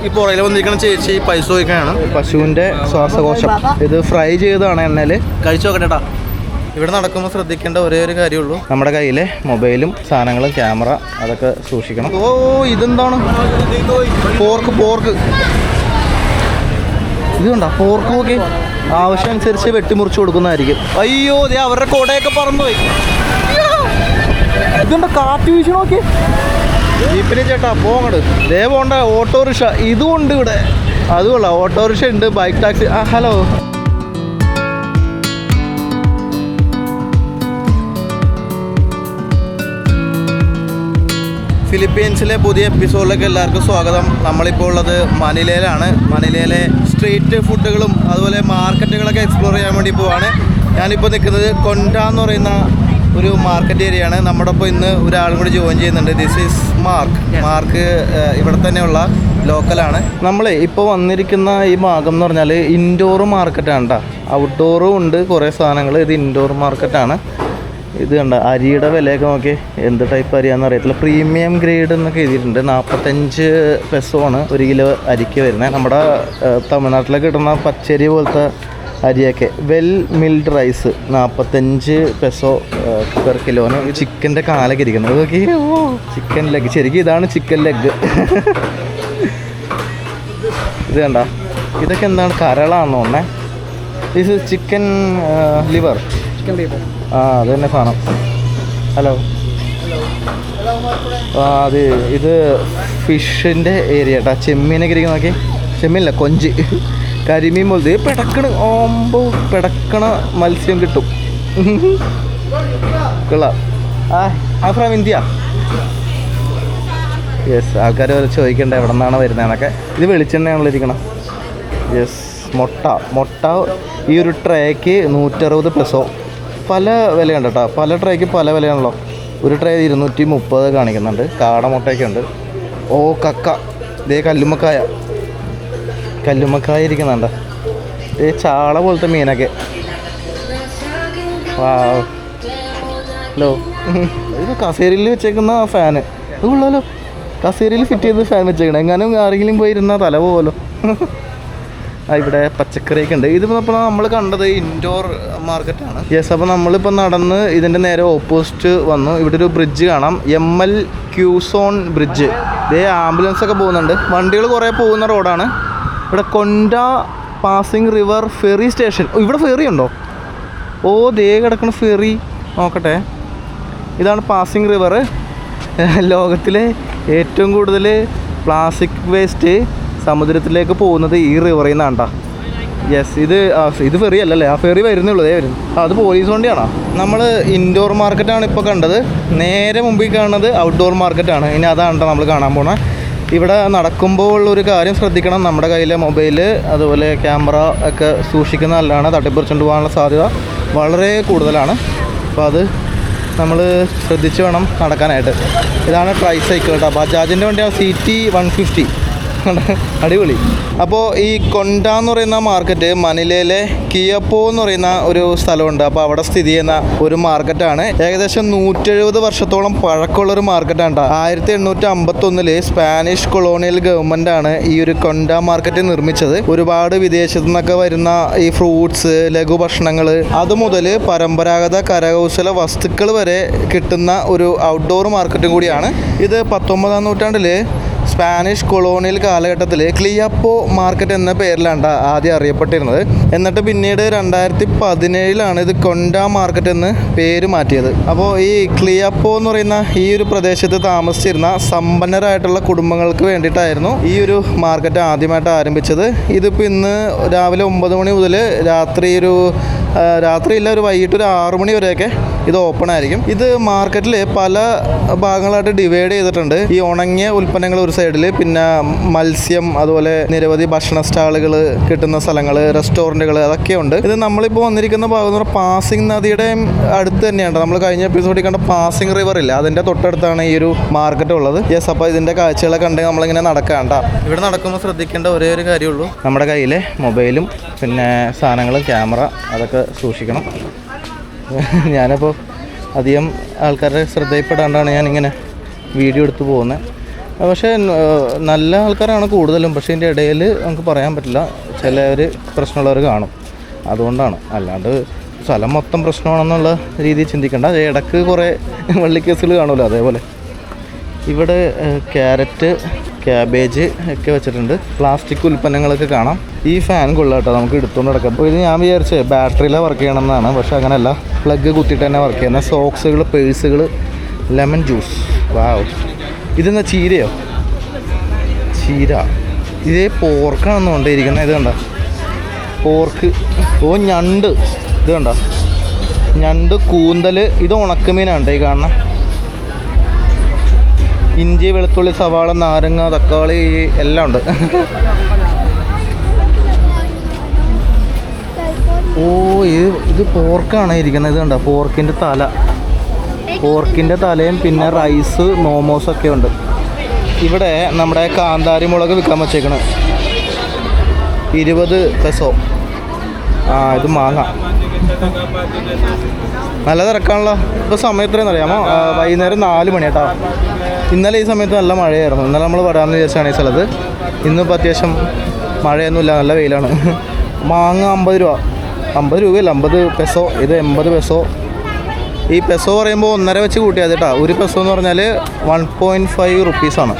ഈ പുറയിൽ വന്നിരിക്കുന്ന ചേച്ചി പൈസ ചോദിക്കാനാണ്. പശുവിൻ്റെ ശ്വാസകോശം ഇത് ഫ്രൈ ചെയ്തതാണ് എണ്ണയിൽ. കഴിച്ചു നോക്കട്ടെ. ഇവിടെ നടക്കുമ്പോൾ ശ്രദ്ധിക്കേണ്ട ഒരേ ഒരു കാര്യമുള്ളൂ, നമ്മുടെ കയ്യിലെ മൊബൈലും സാധനങ്ങളും ക്യാമറ അതൊക്കെ സൂക്ഷിക്കണം. ഓ ഇതെന്താണ്? പോർക്ക് ഇതുണ്ടോ? പോർക്ക് നോക്കി ആവശ്യമനുസരിച്ച് വെട്ടിമുറിച്ച് കൊടുക്കുന്നതായിരിക്കും. അയ്യോ ദേ അവരുടെ കൊടയൊക്കെ പറന്നുപോയി. ഇതുണ്ടോ കാറ്റ് വീശി നോക്കി. ജീപ്പിന് ചേട്ടാ പോങ്ങട് ദേ പോണ്ട. ഓട്ടോറിക്ഷ ഇതുകൊണ്ട് ഇവിടെ അതുകൊള്ള ഓട്ടോറിക്ഷ ഉണ്ട്, ബൈക്ക് ടാക്സി. ഹലോ ഫിലിപ്പീൻസിലെ പുതിയ എപ്പിസോഡിലേക്ക് എല്ലാവർക്കും സ്വാഗതം. നമ്മളിപ്പോൾ ഉള്ളത് മനിലയിലാണ്. മനിലയിലെ സ്ട്രീറ്റ് ഫുഡുകളും അതുപോലെ മാർക്കറ്റുകളൊക്കെ എക്സ്പ്ലോർ ചെയ്യാൻ വേണ്ടി പോവാണ്. ഞാനിപ്പോൾ നിൽക്കുന്നത് കൊൻഡ എന്ന് പറയുന്ന ഒരു മാർക്കറ്റ് ഏരിയയാണ്. നമ്മുടെ ഒപ്പം ഇന്ന് ഒരാളും കൂടി ജോയിൻ ചെയ്യുന്നുണ്ട്. ദിസ് ഈസ് മാർക്ക് ഇവിടെ തന്നെയുള്ള ലോക്കലാണ്. നമ്മൾ ഇപ്പോൾ വന്നിരിക്കുന്ന ഈ ഭാഗം എന്ന് പറഞ്ഞാൽ ഇൻഡോർ മാർക്കറ്റാണ് കേട്ടോ. ഔട്ട്ഡോറും ഉണ്ട് കുറേ സാധനങ്ങൾ. ഇത് ഇൻഡോർ മാർക്കറ്റാണ്. ഇത് കണ്ട അരിയുടെ വിലയൊക്കെ നോക്കി, എന്ത് ടൈപ്പ് അരിയാണെന്ന് അറിയത്തില്ല. പ്രീമിയം ഗ്രേഡ് എന്നൊക്കെ എഴുതിയിട്ടുണ്ട്. 45 പെസോണ് 1 കിലോ അരിക്ക് വരുന്നത്. നമ്മുടെ തമിഴ്നാട്ടിലൊക്കെ കിട്ടുന്ന പച്ചരി പോലത്തെ അരിയൊക്കെ. Well milled rice 45 peso per കിലോന്. ചിക്കൻ്റെ കാലൊക്കെ ഇരിക്കുന്നത് നോക്കി. ചിക്കൻ ലെഗ്, ശരിക്കും ഇതാണ് ചിക്കൻ ലെഗ്. ഇത് കണ്ട ഇതൊക്കെ എന്താണ്? കരളാണെന്ന് തോന്നേ. ഇത് ചിക്കൻ ലിവർ. അത് തന്നെ സാധനം. ഹലോ അത് ഇത് ഫിഷിൻ്റെ ഏരിയ കേട്ടോ. ചെമ്മീനൊക്കെ ഇരിക്കുന്ന നോക്കി. ചെമ്മീനല്ല, കൊഞ്ച്, കരിമീൻ പോലത്തെ പിടക്കണ മത്സ്യം കിട്ടും. കൊള്ളാം. From India. യെസ്, ആൾക്കാർ ചോദിക്കണ്ടേ എവിടെ നിന്നാണ് വരുന്നതെന്നൊക്കെ. ഇത് വെളിച്ചെണ്ണയാണല്ലോ ഇരിക്കണം. യെസ്, മുട്ട ഈ ഒരു ട്രേക്ക് 160 പെസോ. പല വിലയുണ്ട് കേട്ടോ. പല ട്രേക്ക് പല വിലയാണല്ലോ. ഒരു ട്രേ 230 കാണിക്കുന്നുണ്ട്. കാടമുട്ടയൊക്കെ ഉണ്ട്. ഓ കക്ക, ഇതേ കല്ലുമ്മക്കായ ഇരിക്കുന്നുണ്ട്. ഇതേ ചാള പോലത്തെ മീനൊക്കെ. ഹലോ ഇത് കസേരയിൽ വെച്ചേക്കുന്ന ഫാന്. അത് കൊള്ളാലോ. കസേരയിൽ ഫിറ്റ് ചെയ്ത് ഫാൻ വെച്ചേക്കണം. എങ്ങാനും ആരെങ്കിലും പോയി ഇരുന്നാൽ തല പോകല്ലോ. ഇവിടെ പച്ചക്കറിയൊക്കെ ഉണ്ട്. ഇതിപ്പോൾ നമ്മൾ കണ്ടത് ഇൻഡോർ മാർക്കറ്റാണ്. യെസ്, അപ്പോൾ നമ്മളിപ്പോൾ നടന്ന് ഇതിൻ്റെ നേരെ ഓപ്പോസിറ്റ് വന്നു. ഇവിടെ ഒരു ബ്രിഡ്ജ് കാണാം, ML ക്യൂസോൺ ബ്രിഡ്ജ്. ഇതേ ആംബുലൻസൊക്കെ പോകുന്നുണ്ട്. വണ്ടികൾ കുറേ പോകുന്ന റോഡാണ്. ഇവിടെ കൊൻഡ പാസിംഗ് റിവർ ഫെറി സ്റ്റേഷൻ. ഇവിടെ ഫെറി ഉണ്ടോ? ഓ ദേ കിടക്കണ ഫെറി നോക്കട്ടെ. ഇതാണ് പാസിംഗ് റിവർ. ലോകത്തിലെ ഏറ്റവും കൂടുതൽ പ്ലാസ്റ്റിക് വേസ്റ്റ് സമുദ്രത്തിലേക്ക് പോകുന്നത് ഈ റിവറിൽ നിന്നാണ് കേട്ടോ. യെസ്, ഇത് ഫെറി അല്ലല്ലേ? ആ ഫെറി വരുന്നുള്ളൂ. വരുന്നു. അത് പോലീസ് വണ്ടിയാണോ? നമ്മൾ ഇൻഡോർ മാർക്കറ്റാണ് ഇപ്പോൾ കണ്ടത്. നേരെ മുമ്പിൽ കാണുന്നത് ഔട്ട്ഡോർ മാർക്കറ്റാണ്. ഇനി അതാണ് കേട്ടോ നമ്മൾ കാണാൻ പോണത്. ഇവിടെ നടക്കുമ്പോൾ ഒരു കാര്യം ശ്രദ്ധിക്കണം. നമ്മുടെ കയ്യിലെ മൊബൈല് അതുപോലെ ക്യാമറ ഒക്കെ സൂക്ഷിക്കുന്ന നല്ലതാണ്. തട്ടിപ്പറിച്ചുകൊണ്ട് പോകാനുള്ള സാധ്യത വളരെ കൂടുതലാണ്. അപ്പോൾ അത് നമ്മൾ ശ്രദ്ധിച്ച് വേണം നടക്കാനായിട്ട്. ഇതാണ് ട്രൈ സൈക്കിൾ കേട്ടോ. ബജാജിൻ്റെ വണ്ടിയാണ്. CT 150. അടിപൊളി. അപ്പോൾ ഈ കൊൻഡ എന്ന് പറയുന്ന മാർക്കറ്റ് മനിലയിലെ കിയപ്പോ എന്ന് പറയുന്ന ഒരു സ്ഥലമുണ്ട്. അപ്പോൾ അവിടെ സ്ഥിതി ചെയ്യുന്ന ഒരു മാർക്കറ്റാണ്. ഏകദേശം 170 വർഷത്തോളം പഴക്കമുള്ളൊരു മാർക്കറ്റാണ് കേട്ടോ. 1851 സ്പാനിഷ് കൊളോണിയൽ ഗവൺമെൻറ്റാണ് ഈ ഒരു കൊൻഡ മാർക്കറ്റ് നിർമ്മിച്ചത്. ഒരുപാട് വിദേശത്തു നിന്നൊക്കെ വരുന്ന ഈ ഫ്രൂട്ട്സ്, ലഘുഭക്ഷണങ്ങൾ അതുമുതൽ പരമ്പരാഗത കരകൗശല വസ്തുക്കൾ വരെ കിട്ടുന്ന ഒരു ഔട്ട്ഡോർ മാർക്കറ്റും കൂടിയാണ്. ഇത് 19-ാം നൂറ്റാണ്ടിൽ സ്പാനിഷ് കൊളോണിയൽ കാലഘട്ടത്തിൽ ക്ലിയപ്പോ മാർക്കറ്റ് എന്ന പേരിലാണ് ആദ്യം അറിയപ്പെട്ടിരുന്നത്. എന്നിട്ട് പിന്നീട് 2017 ഇത് കൊൻഡ മാർക്കറ്റ് എന്ന് പേര് മാറ്റിയത്. അപ്പോൾ ഈ ക്ലിയപ്പോ എന്ന് പറയുന്ന ഈ ഒരു പ്രദേശത്ത് താമസിച്ചിരുന്ന സമ്പന്നരായിട്ടുള്ള കുടുംബങ്ങൾക്ക് വേണ്ടിയിട്ടായിരുന്നു ഈ ഒരു മാർക്കറ്റ് ആദ്യമായിട്ട് ആരംഭിച്ചത്. ഇതിപ്പോൾ ഇന്ന് രാവിലെ 9 മണി മുതൽ രാത്രിയില്ല, ഒരു വൈകിട്ട് ഒരു 6 മണി വരെയൊക്കെ ഇത് ഓപ്പൺ ആയിരിക്കും. ഇത് മാർക്കറ്റിൽ പല ഭാഗങ്ങളായിട്ട് ഡിവൈഡ് ചെയ്തിട്ടുണ്ട്. ഈ ഉണങ്ങിയ ഉൽപ്പന്നങ്ങൾ ഒരു സൈഡിൽ, പിന്നെ മത്സ്യം, അതുപോലെ നിരവധി ഭക്ഷണ സ്റ്റാളുകൾ കിട്ടുന്ന സ്ഥലങ്ങൾ, റെസ്റ്റോറൻറ്റുകൾ, അതൊക്കെ ഉണ്ട്. ഇത് നമ്മളിപ്പോൾ വന്നിരിക്കുന്ന ഭാഗം എന്ന് പറഞ്ഞാൽ പാസിംഗ് നദിയുടെ അടുത്ത് തന്നെയാണ്. നമ്മൾ കഴിഞ്ഞ എപ്പിസോഡിൽ കണ്ട പാസിംഗ് റിവർ ഇല്ല, അതിൻ്റെ തൊട്ടടുത്താണ് ഈ ഒരു മാർക്കറ്റ് ഉള്ളത്. യെസ്, അപ്പോൾ ഇതിൻ്റെ കാഴ്ചകളൊക്കെ കണ്ടെങ്കിൽ നമ്മളിങ്ങനെ നടക്കാണ്ട. ഇവിടെ നടക്കുമ്പോൾ ശ്രദ്ധിക്കേണ്ട ഒരേ ഒരു കാര്യമുള്ളൂ, നമ്മുടെ കയ്യിലെ മൊബൈലും പിന്നെ സാധനങ്ങളും ക്യാമറ അതൊക്കെ സൂക്ഷിക്കണം. ഞാനപ്പോൾ അധികം ആൾക്കാരുടെ ശ്രദ്ധയിൽപ്പെടാണ്ടാണ് ഞാനിങ്ങനെ വീഡിയോ എടുത്ത് പോകുന്നത്. പക്ഷേ നല്ല ആൾക്കാരാണ് കൂടുതലും. പക്ഷേ ഇതിൻ്റെ ഇടയിൽ നമുക്ക് പറയാൻ പറ്റില്ല, ചിലർ പ്രശ്നമുള്ളവർ കാണും. അതുകൊണ്ടാണ്. അല്ലാണ്ട് സ്ഥലം മൊത്തം പ്രശ്നമാണെന്നുള്ള രീതിയിൽ ചിന്തിക്കേണ്ട. ഇടയ്ക്ക് കുറേ വള്ളിക്കേസുകൾ കാണുമല്ലോ, അതേപോലെ. ഇവിടെ ക്യാരറ്റ്, ക്യാബേജ് ഒക്കെ വെച്ചിട്ടുണ്ട്. പ്ലാസ്റ്റിക് ഉൽപ്പന്നങ്ങളൊക്കെ കാണാം. ഈ ഫാൻ കൊള്ളാം കേട്ടോ, നമുക്ക് എടുത്തുകൊണ്ട് നടക്കാം. അപ്പോൾ ഇത് ഞാൻ വിചാരിച്ചേ ബാറ്ററിയിലാണ് വർക്ക് ചെയ്യണമെന്നാണ്. പക്ഷേ അങ്ങനെയല്ല, പ്ലഗ് കുത്തിയിട്ട് തന്നെ വർക്ക് ചെയ്യുന്നത്. സോക്സുകൾ, പേഴ്സുകൾ, ലെമൺ ജ്യൂസ്. വാവ്, ഇതെന്താ ചീരയോ? ചീര. ഇതേ പോർക്കാണെന്ന് കൊണ്ടേയിരിക്കുന്നത്. ഇത് കണ്ട പോർക്ക്. ഓ ഞണ്ട്, ഇത് കണ്ട ഞണ്ട്, കൂന്തൽ. ഇത് ഉണക്കമീനാണ് ഈ കാണുന്ന. ഇഞ്ചി, വെളുത്തുള്ളി, സവാള, നാരങ്ങ, തക്കാളി എല്ലാം ഉണ്ട്. ഓ ഇത് പോർക്കാണ് ഇരിക്കുന്നത്. ഇത് കണ്ട പോർക്കിൻ്റെ തല. പോർക്കിൻ്റെ തലയും പിന്നെ റൈസ്, മോമോസൊക്കെ ഉണ്ട്. ഇവിടെ നമ്മുടെ കാന്താരി മുളക് വിൽക്കാൻ വച്ചേക്കണ് 20 പെസോ. ഇത് മാങ്ങ. നല്ല തിരക്കാണല്ലോ. ഇപ്പോൾ സമയം എത്രയെന്ന് അറിയാമോ? വൈകുന്നേരം 4 മണി കേട്ടോ. ഇന്നലെ ഈ സമയത്ത് നല്ല മഴയായിരുന്നു. ഇന്നലെ നമ്മൾ വരാമെന്ന് വിചാരിച്ചാണ് ഈ സ്ഥലത്ത്. ഇന്നിപ്പോൾ അത്യാവശ്യം മഴയൊന്നുമില്ല, നല്ല വെയിലാണ്. മാങ്ങ 50 രൂപ. 50 രൂപയല്ല, 50 പെസോ. ഇത് 80 പെസോ. ഈ പെസോ പറയുമ്പോൾ 1.5 വെച്ച് കൂട്ടിയാൽ കേട്ടോ. ഒരു പെസോ എന്ന് പറഞ്ഞാൽ 1.5 റുപ്പീസാണ്.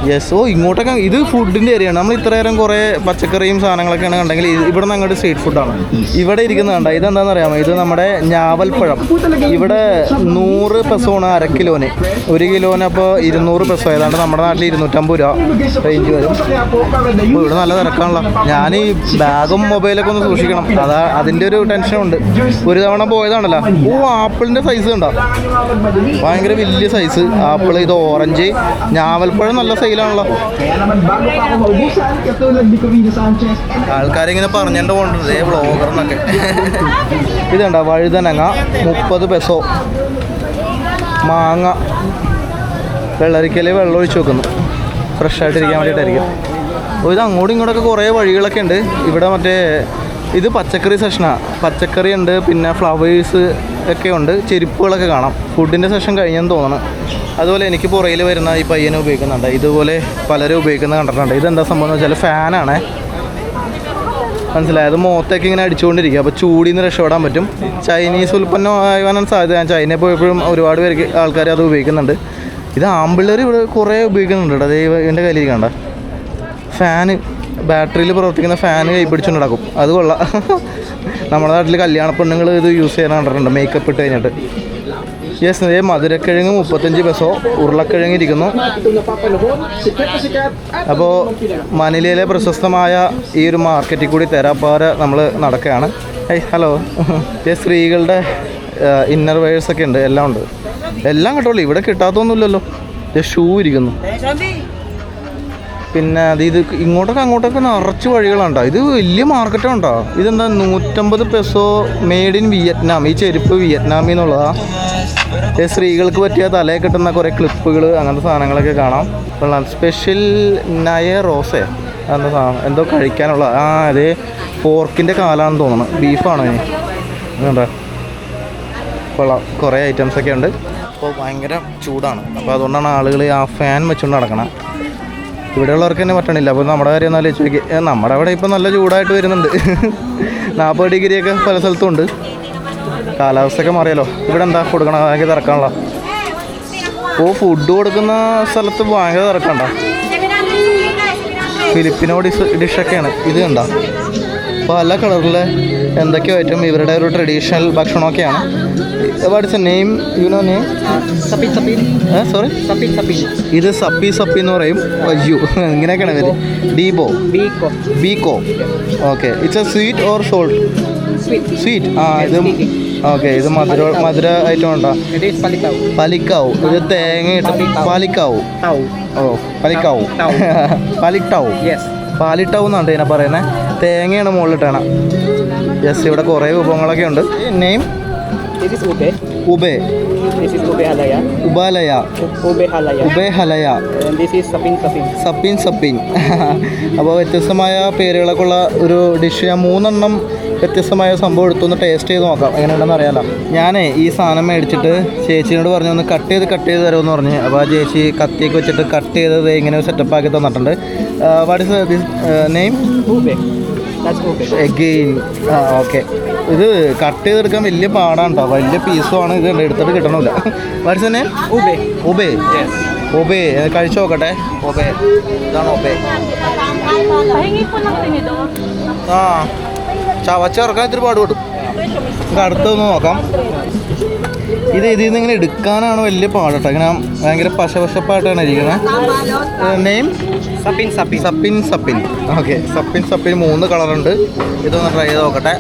യെസ്. ഓ ഇങ്ങോട്ടൊക്കെ ഇത് ഫുഡിൻ്റെ ഏരിയയാണ്. നമ്മൾ ഇത്ര നേരം കുറേ പച്ചക്കറിയും സാധനങ്ങളൊക്കെയാണ് കണ്ടെങ്കിൽ ഇവിടെ നിന്ന് അങ്ങോട്ട് സ്ട്രീറ്റ് ഫുഡാണ്. ഇവിടെ ഇരിക്കുന്നത് കണ്ട. ഇതെന്താണെന്ന് അറിയാമോ? ഇത് നമ്മുടെ ഞാവൽപ്പഴം. ഇവിടെ 100 പെസോണ് 1/2 കിലോന്. 1 കിലോന് അപ്പോൾ 200 പെസോ. ഏതാണ്ട് നമ്മുടെ നാട്ടിൽ 250 രൂപ റേഞ്ച് വരും. അപ്പോൾ ഇവിടെ നല്ല തിരക്കാണല്ലോ. ഞാൻ ഈ ബാഗും മൊബൈലൊക്കെ ഒന്ന് സൂക്ഷിക്കണം. അതിൻ്റെ ഒരു ടെൻഷനുണ്ട്. ഒരു തവണ പോയതാണല്ലോ. ഓ ആപ്പിളിൻ്റെ സൈസ് കണ്ടോ? ഭയങ്കര വലിയ സൈസ് ആപ്പിൾ. ഇത് ഓറഞ്ച്. ഞാവൽപ്പഴം നല്ല സൈസാണല്ലോ. ആൾക്കാരിങ്ങനെ പറഞ്ഞിട്ട് കൊണ്ടിരുന്നേ വ്ളോഗർന്നൊക്കെ. ഇതുണ്ടോ വഴുതനങ്ങ 30 പെസോ. മാങ്ങ. വെള്ളരിക്കല് വെള്ളം ഒഴിച്ച് വെക്കുന്നു, ഫ്രഷായിട്ടിരിക്കാൻ വേണ്ടിയിട്ടായിരിക്കും. അപ്പോൾ ഇത് അങ്ങോട്ടും ഇങ്ങോട്ടൊക്കെ കുറേ വഴികളൊക്കെ ഉണ്ട്. ഇവിടെ മറ്റേ ഇത് പച്ചക്കറി സെഷനാണ്. പച്ചക്കറി ഉണ്ട്, പിന്നെ ഫ്ലവേഴ്സ് ഒക്കെ ഉണ്ട്, ചെരുപ്പുകളൊക്കെ കാണാം. ഫുഡിൻ്റെ സെഷൻ കഴിഞ്ഞെന്ന് തോന്നണം. അതുപോലെ എനിക്ക് പുറയിൽ വരുന്ന ഈ പയ്യനെ ഉപയോഗിക്കുന്നുണ്ട്. ഇതുപോലെ പലരും ഉപയോഗിക്കുന്നത് കണ്ടിട്ടുണ്ട്. ഇതെന്താ സംഭവം എന്ന് വെച്ചാൽ ഫാനാണ്. മനസ്സിലായത്? മുഖത്തേക്ക് ഇങ്ങനെ അടിച്ചുകൊണ്ടിരിക്കുക. അപ്പോൾ ചൂടിൽ നിന്ന് രക്ഷപ്പെടാൻ പറ്റും. ചൈനീസ് ഉൽപ്പന്നം ആകാനാണ് സാധ്യത. ഞാൻ ചൈനയിൽ പോയപ്പോഴും ഒരുപാട് പേർക്ക് ആൾക്കാർ അത് ഉപയോഗിക്കുന്നുണ്ട്. ഇത് ആമ്പിള്ളേർ ഇവിടെ കുറേ ഉപയോഗിക്കുന്നുണ്ട് കേട്ടോ. അതേ എൻ്റെ കയ്യിലിരിക്കണ്ട ഫാന്, ബാറ്ററിയിൽ പ്രവർത്തിക്കുന്ന ഫാന് കൈ പിടിച്ചുകൊണ്ട് നടക്കും. അത് കൊള്ളാം. നമ്മുടെ നാട്ടിൽ കല്യാണ പെണ്ണുങ്ങൾ ഇത് യൂസ് ചെയ്യാൻ കണ്ടിട്ടുണ്ട്, മേക്കപ്പ് ഇട്ട് കഴിഞ്ഞിട്ട്. യെസ്. മധുരക്കിഴങ്ങ് 35 പെസോ. ഉരുളക്കിഴങ്ങ് ഇരിക്കുന്നു. അപ്പോൾ മനിലയിലെ പ്രശസ്തമായ ഈ ഒരു മാർക്കറ്റിൽ കൂടി തെരാപ്പാര നമ്മൾ നടക്കുകയാണ്. ഹലോ. സ്ത്രീകളുടെ ഇന്നർ വെയേഴ്സൊക്കെ ഉണ്ട്, എല്ലാം ഉണ്ട്. എല്ലാം കിട്ടുള്ളൂ. ഇവിടെ കിട്ടാത്തൊന്നുമില്ലല്ലോ. ഷൂ ഇരിക്കുന്നു. പിന്നെ ഇത് അങ്ങോട്ടൊക്കെ നിറച്ച് വഴികളുണ്ടോ. ഇത് വലിയ മാർക്കറ്റാണ് കേട്ടോ. ഇതെന്താ 150 പെസോ മെയ്ഡ് ഇൻ വിയറ്റ്നാം. ഈ ചെരുപ്പ് വിയറ്റ്നാമിൽ നിന്നുള്ളതാണ്. സ്ത്രീകൾക്ക് പറ്റിയ തലയിൽ കിട്ടുന്ന കുറേ ക്ലിപ്പുകൾ, അങ്ങനത്തെ സാധനങ്ങളൊക്കെ കാണാം. കൊള്ളാം. സ്പെഷ്യൽ നയ റോസേ അങ്ങനത്തെ സാധനം എന്തോ കഴിക്കാനുള്ള. അതേ പോർക്കിൻ്റെ കാലാണെന്ന് തോന്നുന്നു. ബീഫാണോ ഇനി? എന്താ കൊള്ളാം. കുറേ ഐറ്റംസൊക്കെ ഉണ്ട്. അപ്പോൾ ഭയങ്കര ചൂടാണ്. അപ്പോൾ അതുകൊണ്ടാണ് ആളുകൾ ആ ഫാൻ വെച്ചുകൊണ്ട് നടക്കണം. ഇവിടെയുള്ളവർക്ക് തന്നെ പറ്റണില്ല. അപ്പോൾ നമ്മുടെ കാര്യം ഒന്ന് ആലോചിച്ച് നോക്കി. നമ്മുടെ അവിടെ ഇപ്പോൾ നല്ല ചൂടായിട്ട് വരുന്നുണ്ട്. 40 ഡിഗ്രിയൊക്കെ പല സ്ഥലത്തും ഉണ്ട്. കാലാവസ്ഥയൊക്കെ മാറിയല്ലോ. ഇവിടെ എന്താ കൊടുക്കണം? ഭയങ്കര തിരക്കാണല്ലോ. അപ്പോൾ ഫുഡ് കൊടുക്കുന്ന സ്ഥലത്ത് ഭയങ്കര തിരക്കണ്ട. ഫിലിപ്പിനോ ഡിഷൊക്കെയാണ്. ഇത് കണ്ട പല കളറിലെ എന്തൊക്കെയോ ഐറ്റം. ഇവരുടെ ഒരു ട്രഡീഷണൽ ഭക്ഷണമൊക്കെയാണ്. What's a name? You know name? Sorry, ഇത് സപ്പി സപ്പി എന്ന് പറയും. അയ്യോ, ഇങ്ങനെയൊക്കെയാണ് പേര്. Biko. Okay. It's a sweet or salt? Sweet. ഇത് ഓക്കെ. ഇത് മധുര ഐറ്റം ഉണ്ടോ? പലിക്കാവു. ഇത് തേങ്ങ ഇട്ട് പാലിക്കാവു. പാലിട്ടാവും എന്നാണ് ഇതിനെ പറയുന്നത്. തേങ്ങയാണ് മുകളിലിട്ടാണ്. യെസ്. ഇവിടെ കുറേ വിഭവങ്ങളൊക്കെ ഉണ്ട്. Name? Ube. This is ube halaya. Ube halaya, Ube halaya. Ube halaya, And this is sapin sapin. Sapin sapin. അപ്പോൾ വ്യത്യസ്തമായ പേരുകളൊക്കെ ഉള്ള ഒരു ഡിഷ്. ഞാൻ 3 എണ്ണം വ്യത്യസ്തമായ സംഭവം എടുത്തൊന്ന് ടേസ്റ്റ് ചെയ്ത് നോക്കാം എങ്ങനെയുണ്ടെന്ന് അറിയാലോ. ഞാനേ ഈ സാധനം മേടിച്ചിട്ട് ചേച്ചീനോട് പറഞ്ഞു ഒന്ന് കട്ട് ചെയ്ത് തരുമെന്ന് പറഞ്ഞ്. അപ്പോൾ ആ ചേച്ചി കത്തിയൊക്കെ വെച്ചിട്ട് കട്ട് ചെയ്തത് ഇങ്ങനെ സെറ്റപ്പ് ആക്കി തന്നിട്ടുണ്ട്. What is this name? Ube. That's ube. Again. Okay. ഇത് കട്ട് ചെയ്തെടുക്കാൻ വലിയ പാടാണ് കേട്ടോ. വലിയ പീസുമാണ്. ഇത് എടുത്തിട്ട് കിട്ടണമില്ല. What is name? Ube. Ube. Yes. Ube കഴിച്ചു നോക്കട്ടെ. ഒബേ, ഇതാണ് ube. Pahingi po ng tinidor. ആ ചവച്ചിറക്കാൻ ഇത്തിരി പാടുപെടും. ഇത് അടുത്തൊന്ന് നോക്കാം. ഇത് ഇതിൽ നിന്ന് ഇങ്ങനെ എടുക്കാനാണ് വലിയ പാടട്ടോ. ഇങ്ങനെ ഭയങ്കര പശപശപ്പായിട്ടാണ് ഇരിക്കുന്നത്. Name? Sapin sapin. Sapin സപ്പിൻ. Okay, സപ്പിൻ സപ്പിൻ 3 കളറുണ്ട്. ഇതൊന്ന് ട്രൈ ചെയ്ത് നോക്കട്ടെ.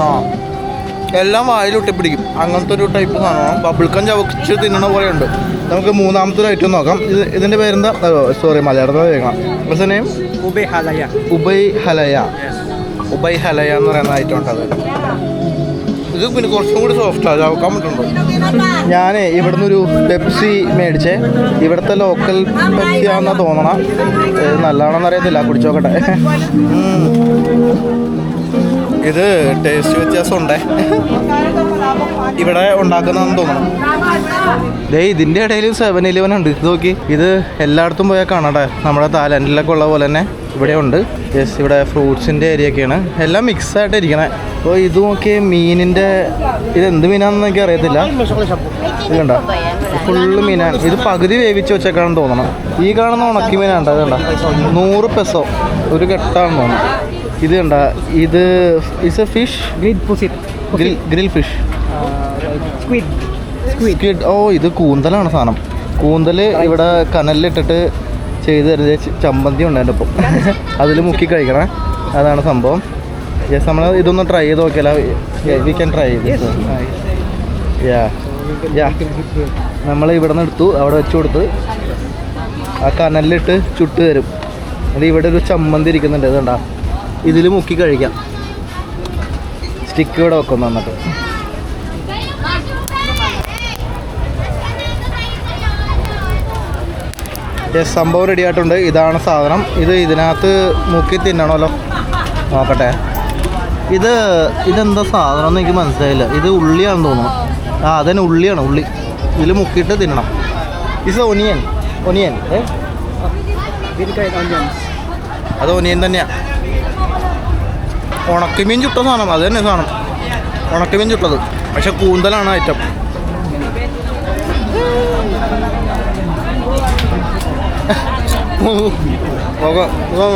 ആ എല്ലാം വായിലൊട്ടി പിടിക്കും. അങ്ങനത്തെ ഒരു ടൈപ്പ് സാധനമാണ്. ബബിൾക്കം ചവച്ച് തിന്നണ പോലെയുണ്ട്. നമുക്ക് 3ാമത്തെ ഒരു ഐറ്റം നോക്കാം. ഇതിൻ്റെ പേരെന്താ? സോറി, മലയാളത്തിൽ കേൾക്കാം. പക്ഷേ നെയിം? Ube halaya. ഉബൈ ഹലയ. Yes. ഉബൈ ഹലയ എന്ന് പറയുന്ന ഐറ്റം ഉണ്ട്. അത് ഇത് പിന്നെ കുറച്ചും കൂടി സോഫ്റ്റാണ്. ചവക്കാൻ പറ്റുന്നുണ്ടോ? ഞാൻ ഇവിടുന്ന് ഒരു പെപ്സി മേടിച്ചേ. ഇവിടുത്തെ ലോക്കൽ പെപ്സി ആണെന്നാണ് തോന്നണം. നല്ലതാണെന്ന് അറിയത്തില്ല. കുടിച്ചോക്കട്ടെ. ഇത് ടേസ്റ്റ് വ്യത്യാസമുണ്ടേ. ഇവിടെ ഉണ്ടാക്കുന്നതെന്ന് തോന്നണം. ഇതിൻ്റെ ഇടയിൽ 7-Eleven ഉണ്ട്. ഇത് നോക്കി. ഇത് എല്ലായിടത്തും പോയാൽ കാണട്ടെ. നമ്മുടെ തായ്ലൻഡിലൊക്കെ ഉള്ള പോലെ തന്നെ ഇവിടെ ഉണ്ട്. ജസ്റ്റ് ഇവിടെ ഫ്രൂട്ട്സിൻ്റെ ഏരിയയൊക്കെയാണ്. എല്ലാം മിക്സായിട്ട് ഇരിക്കണേ. അപ്പോൾ ഇത് നോക്കി. മീനിൻ്റെ ഇതെന്ത് മീനാണെന്ന് എനിക്ക് അറിയത്തില്ല. ഇത് കണ്ട ഫുള്ള് മീനാണ്. ഇത് പകുതി വേവിച്ച് വെച്ചേക്കാണെന്ന് തോന്നണം. ഈ കാണുന്ന ഉണക്കി മീനാണ്. അത് കണ്ട 100 പെസോ ഒരു കെട്ടാണെന്ന് തോന്നുന്നു. ഇത് കണ്ട. ഇത് is a fish. Grilled pusit. Grill fish. Squid. Squid. ഓ, ഇത് കൂന്തലാണ് സാധനം. കൂന്തൽ ഇവിടെ കനലിലിട്ടിട്ട് ചെയ്ത് തരുന്നത്. ചമ്മന്തി ഉണ്ട് എൻ്റെ ഒപ്പം. അതിൽ മുക്കി കഴിക്കണേ. അതാണ് സംഭവം. യെസ്, നമ്മൾ ഇതൊന്ന് ട്രൈ ചെയ്ത് നോക്കിയാലോ? വി ക്യാൻ ട്രൈ ചെയ്ത്. നമ്മൾ ഇവിടെ നിന്ന് എടുത്തു. അവിടെ വെച്ച് കൊടുത്ത് ആ കനലിലിട്ട് ചുട്ട് തരും. അത് ഇവിടെ ഒരു ചമ്മന്തി ഇരിക്കുന്നുണ്ട്. ഇത് കണ്ടാ. ഇതിൽ മുക്കി കഴിക്കാം. സ്റ്റിക്ക് ഇവിടെ വെക്കും എന്നിട്ട്. സംഭവം റെഡി ആയിട്ടുണ്ട്. ഇതാണ് സാധനം. ഇത് ഇതിനകത്ത് മുക്കി തിന്നണമല്ലോ. നോക്കട്ടെ. ഇതെന്താ സാധനം എന്ന് എനിക്ക് മനസ്സിലായില്ല. ഇത് ഉള്ളിയാണെന്ന് തോന്നുന്നു. അതന്നെ ഉള്ളിയാണ്. ഉള്ളി ഇതിൽ മുക്കിയിട്ട് തിന്നണം. ഇത് ഒനിയൻ. അത് ഒനിയൻ തന്നെയാണ്. ഉണക്കമീൻ ചുട്ട സാധനം. അത് തന്നെ സാധനം. ഉണക്കമീൻ ചുട്ടത്. പക്ഷെ കൂന്തലാണ് ഐറ്റം.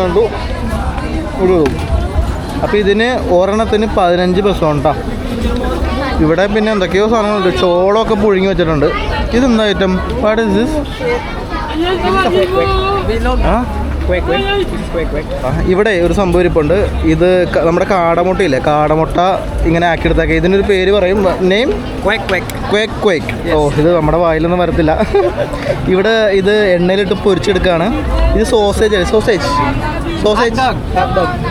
കണ്ടു ഒരു. അപ്പോൾ ഇതിന് ഒരെണ്ണത്തിന് 15 പെസോ കേട്ടോ. ഇവിടെ പിന്നെ എന്തൊക്കെയോ സാധനങ്ങളുണ്ട്. ചോളമൊക്കെ പുഴുങ്ങി വെച്ചിട്ടുണ്ട്. ഇതെന്താ ഐറ്റം? What is this? ഇവിടെ ഒരു സംഭവം ഇരിപ്പുണ്ട്. ഇത് നമ്മുടെ കാടമുട്ടയില്ലേ, കാടമുട്ട ഇങ്ങനെ ആക്കിയെടുത്താക്കി. ഇതിനൊരു പേര് പറയും. നെയിം? ക്വേക്ക്. ഓ, ഇത് നമ്മുടെ വായിലൊന്നും വരത്തില്ല. ഇവിടെ ഇത് എണ്ണയിലിട്ട് പൊരിച്ചെടുക്കുകയാണ്. ഇത് സോസേജ്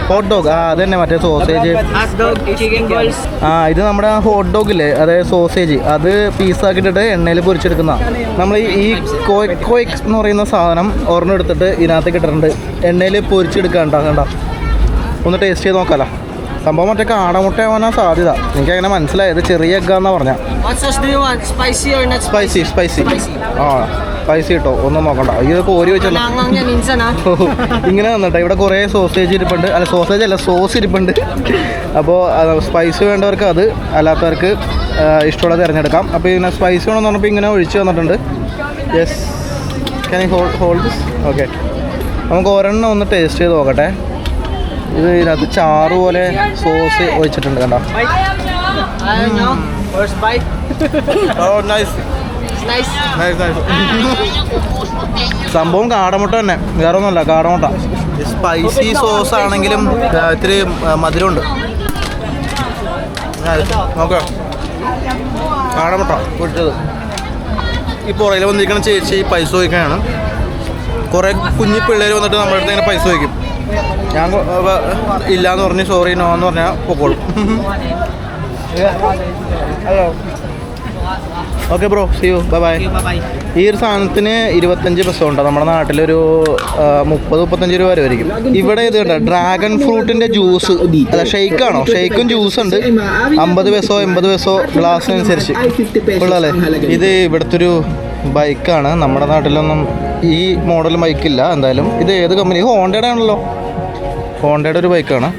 ഹോട്ട് ഡോഗ്. അത് തന്നെ മറ്റേ സോസേജ്. ഇത് നമ്മുടെ ഹോട്ട് ഡോഗ് ഇല്ലേ, അതായത് സോസേജ്. അത് പീസാക്കിയിട്ടിട്ട് എണ്ണയിൽ പൊരിച്ചെടുക്കുന്ന. നമ്മൾ ഈ ക്വേക്ക് എന്ന് പറയുന്ന സാധനം ഒരെണ്ണം എടുത്തിട്ട് ഇതിനകത്തേക്ക് ഇട്ടിട്ടുണ്ട്. എണ്ണയിൽ പൊരിച്ചെടുക്കാണ്ട. കണ്ട, ഒന്ന് ടേസ്റ്റ് ചെയ്ത് നോക്കാമല്ലോ. സംഭവം മറ്റേ കാടമുട്ട ആവാനാണ് സാധ്യത. എനിക്ക് അങ്ങനെ മനസ്സിലായത്. ചെറിയ എഗ്ഗാന്നാ പറഞ്ഞ. സ്പൈസി. സ്പൈസി കിട്ടോ? ഒന്നും നോക്കണ്ട. ഇതൊക്കെ ഓരി വെച്ചല്ലോ. ഇങ്ങനെ വന്നിട്ടോ. ഇവിടെ കുറേ സോസേജ് ഇരിപ്പുണ്ട്. അല്ല, സോസേജ് അല്ല, സോസ് ഇരിപ്പുണ്ട്. അപ്പോൾ സ്പൈസി വേണ്ടവർക്ക് അത്, അല്ലാത്തവർക്ക് ഇഷ്ടമുള്ളത് തിരഞ്ഞെടുക്കാം. അപ്പോൾ ഇതിനെ സ്പൈസി വേണമെന്ന് പറഞ്ഞപ്പോൾ ഇങ്ങനെ ഒഴിച്ച് വന്നിട്ടുണ്ട്. Yes, can I hold this? Okay, നമുക്ക് ഒരെണ്ണം ഒന്ന് ടേസ്റ്റ് ചെയ്ത് നോക്കട്ടെ. ഇത് ഇതിനകത്ത് ചാറ് പോലെ സോസ് ഒഴിച്ചിട്ടുണ്ട്. കണ്ടോ? സംഭവം കാടമുട്ട തന്നെ, വേറെ ഒന്നുമല്ല, കാടമുട്ട. സ്പൈസി സോസ് ആണെങ്കിലും ഇത്തിരി മധുരമുണ്ട്. നോക്കാം, കാടമുട്ട പൊരിച്ചത്. ഈ പുറകിൽ വന്നിരിക്കുന്ന ചേച്ചി പൈസ ചോദിക്കാനാണ്. കുറേ കുഞ്ഞു പിള്ളേർ വന്നിട്ട് നമ്മുടെ അടുത്ത് ഇങ്ങനെ പൈസ ചോദിക്കും. ഞാൻ ഇല്ലയെന്ന് പറഞ്ഞ് സോറി നോ എന്ന് പറഞ്ഞാൽ പൊക്കോളും. Okay bro, see you, bye bye. Bye-bye. ഈ ഒരു സാധനത്തിന് 25 പെസോ ഉണ്ടോ? നമ്മുടെ നാട്ടിലൊരു 30-35 രൂപ വരെ ആയിരിക്കും. ഇവിടെ ഇത് കണ്ടോ, ഡ്രാഗൺ ഫ്രൂട്ടിൻ്റെ ജ്യൂസ്, അല്ല ഷെയ്ക്കാണോ? ഷെയ്ക്കും ജ്യൂസ് ഉണ്ട്. 50 പെസോ 80 പെസോ ഗ്ലാസ്സിനനുസരിച്ച് ഉള്ളല്ലേ. ഇത് ഇവിടുത്തെ ഒരു ബൈക്കാണ്. നമ്മുടെ നാട്ടിലൊന്നും ഈ മോഡൽ ബൈക്കില്ല എന്തായാലും. ഇത് ഏത് കമ്പനി? ഹോണ്ടയുടെ ആണല്ലോ. ഹോണ്ടയുടെ ഒരു ബൈക്കാണ്.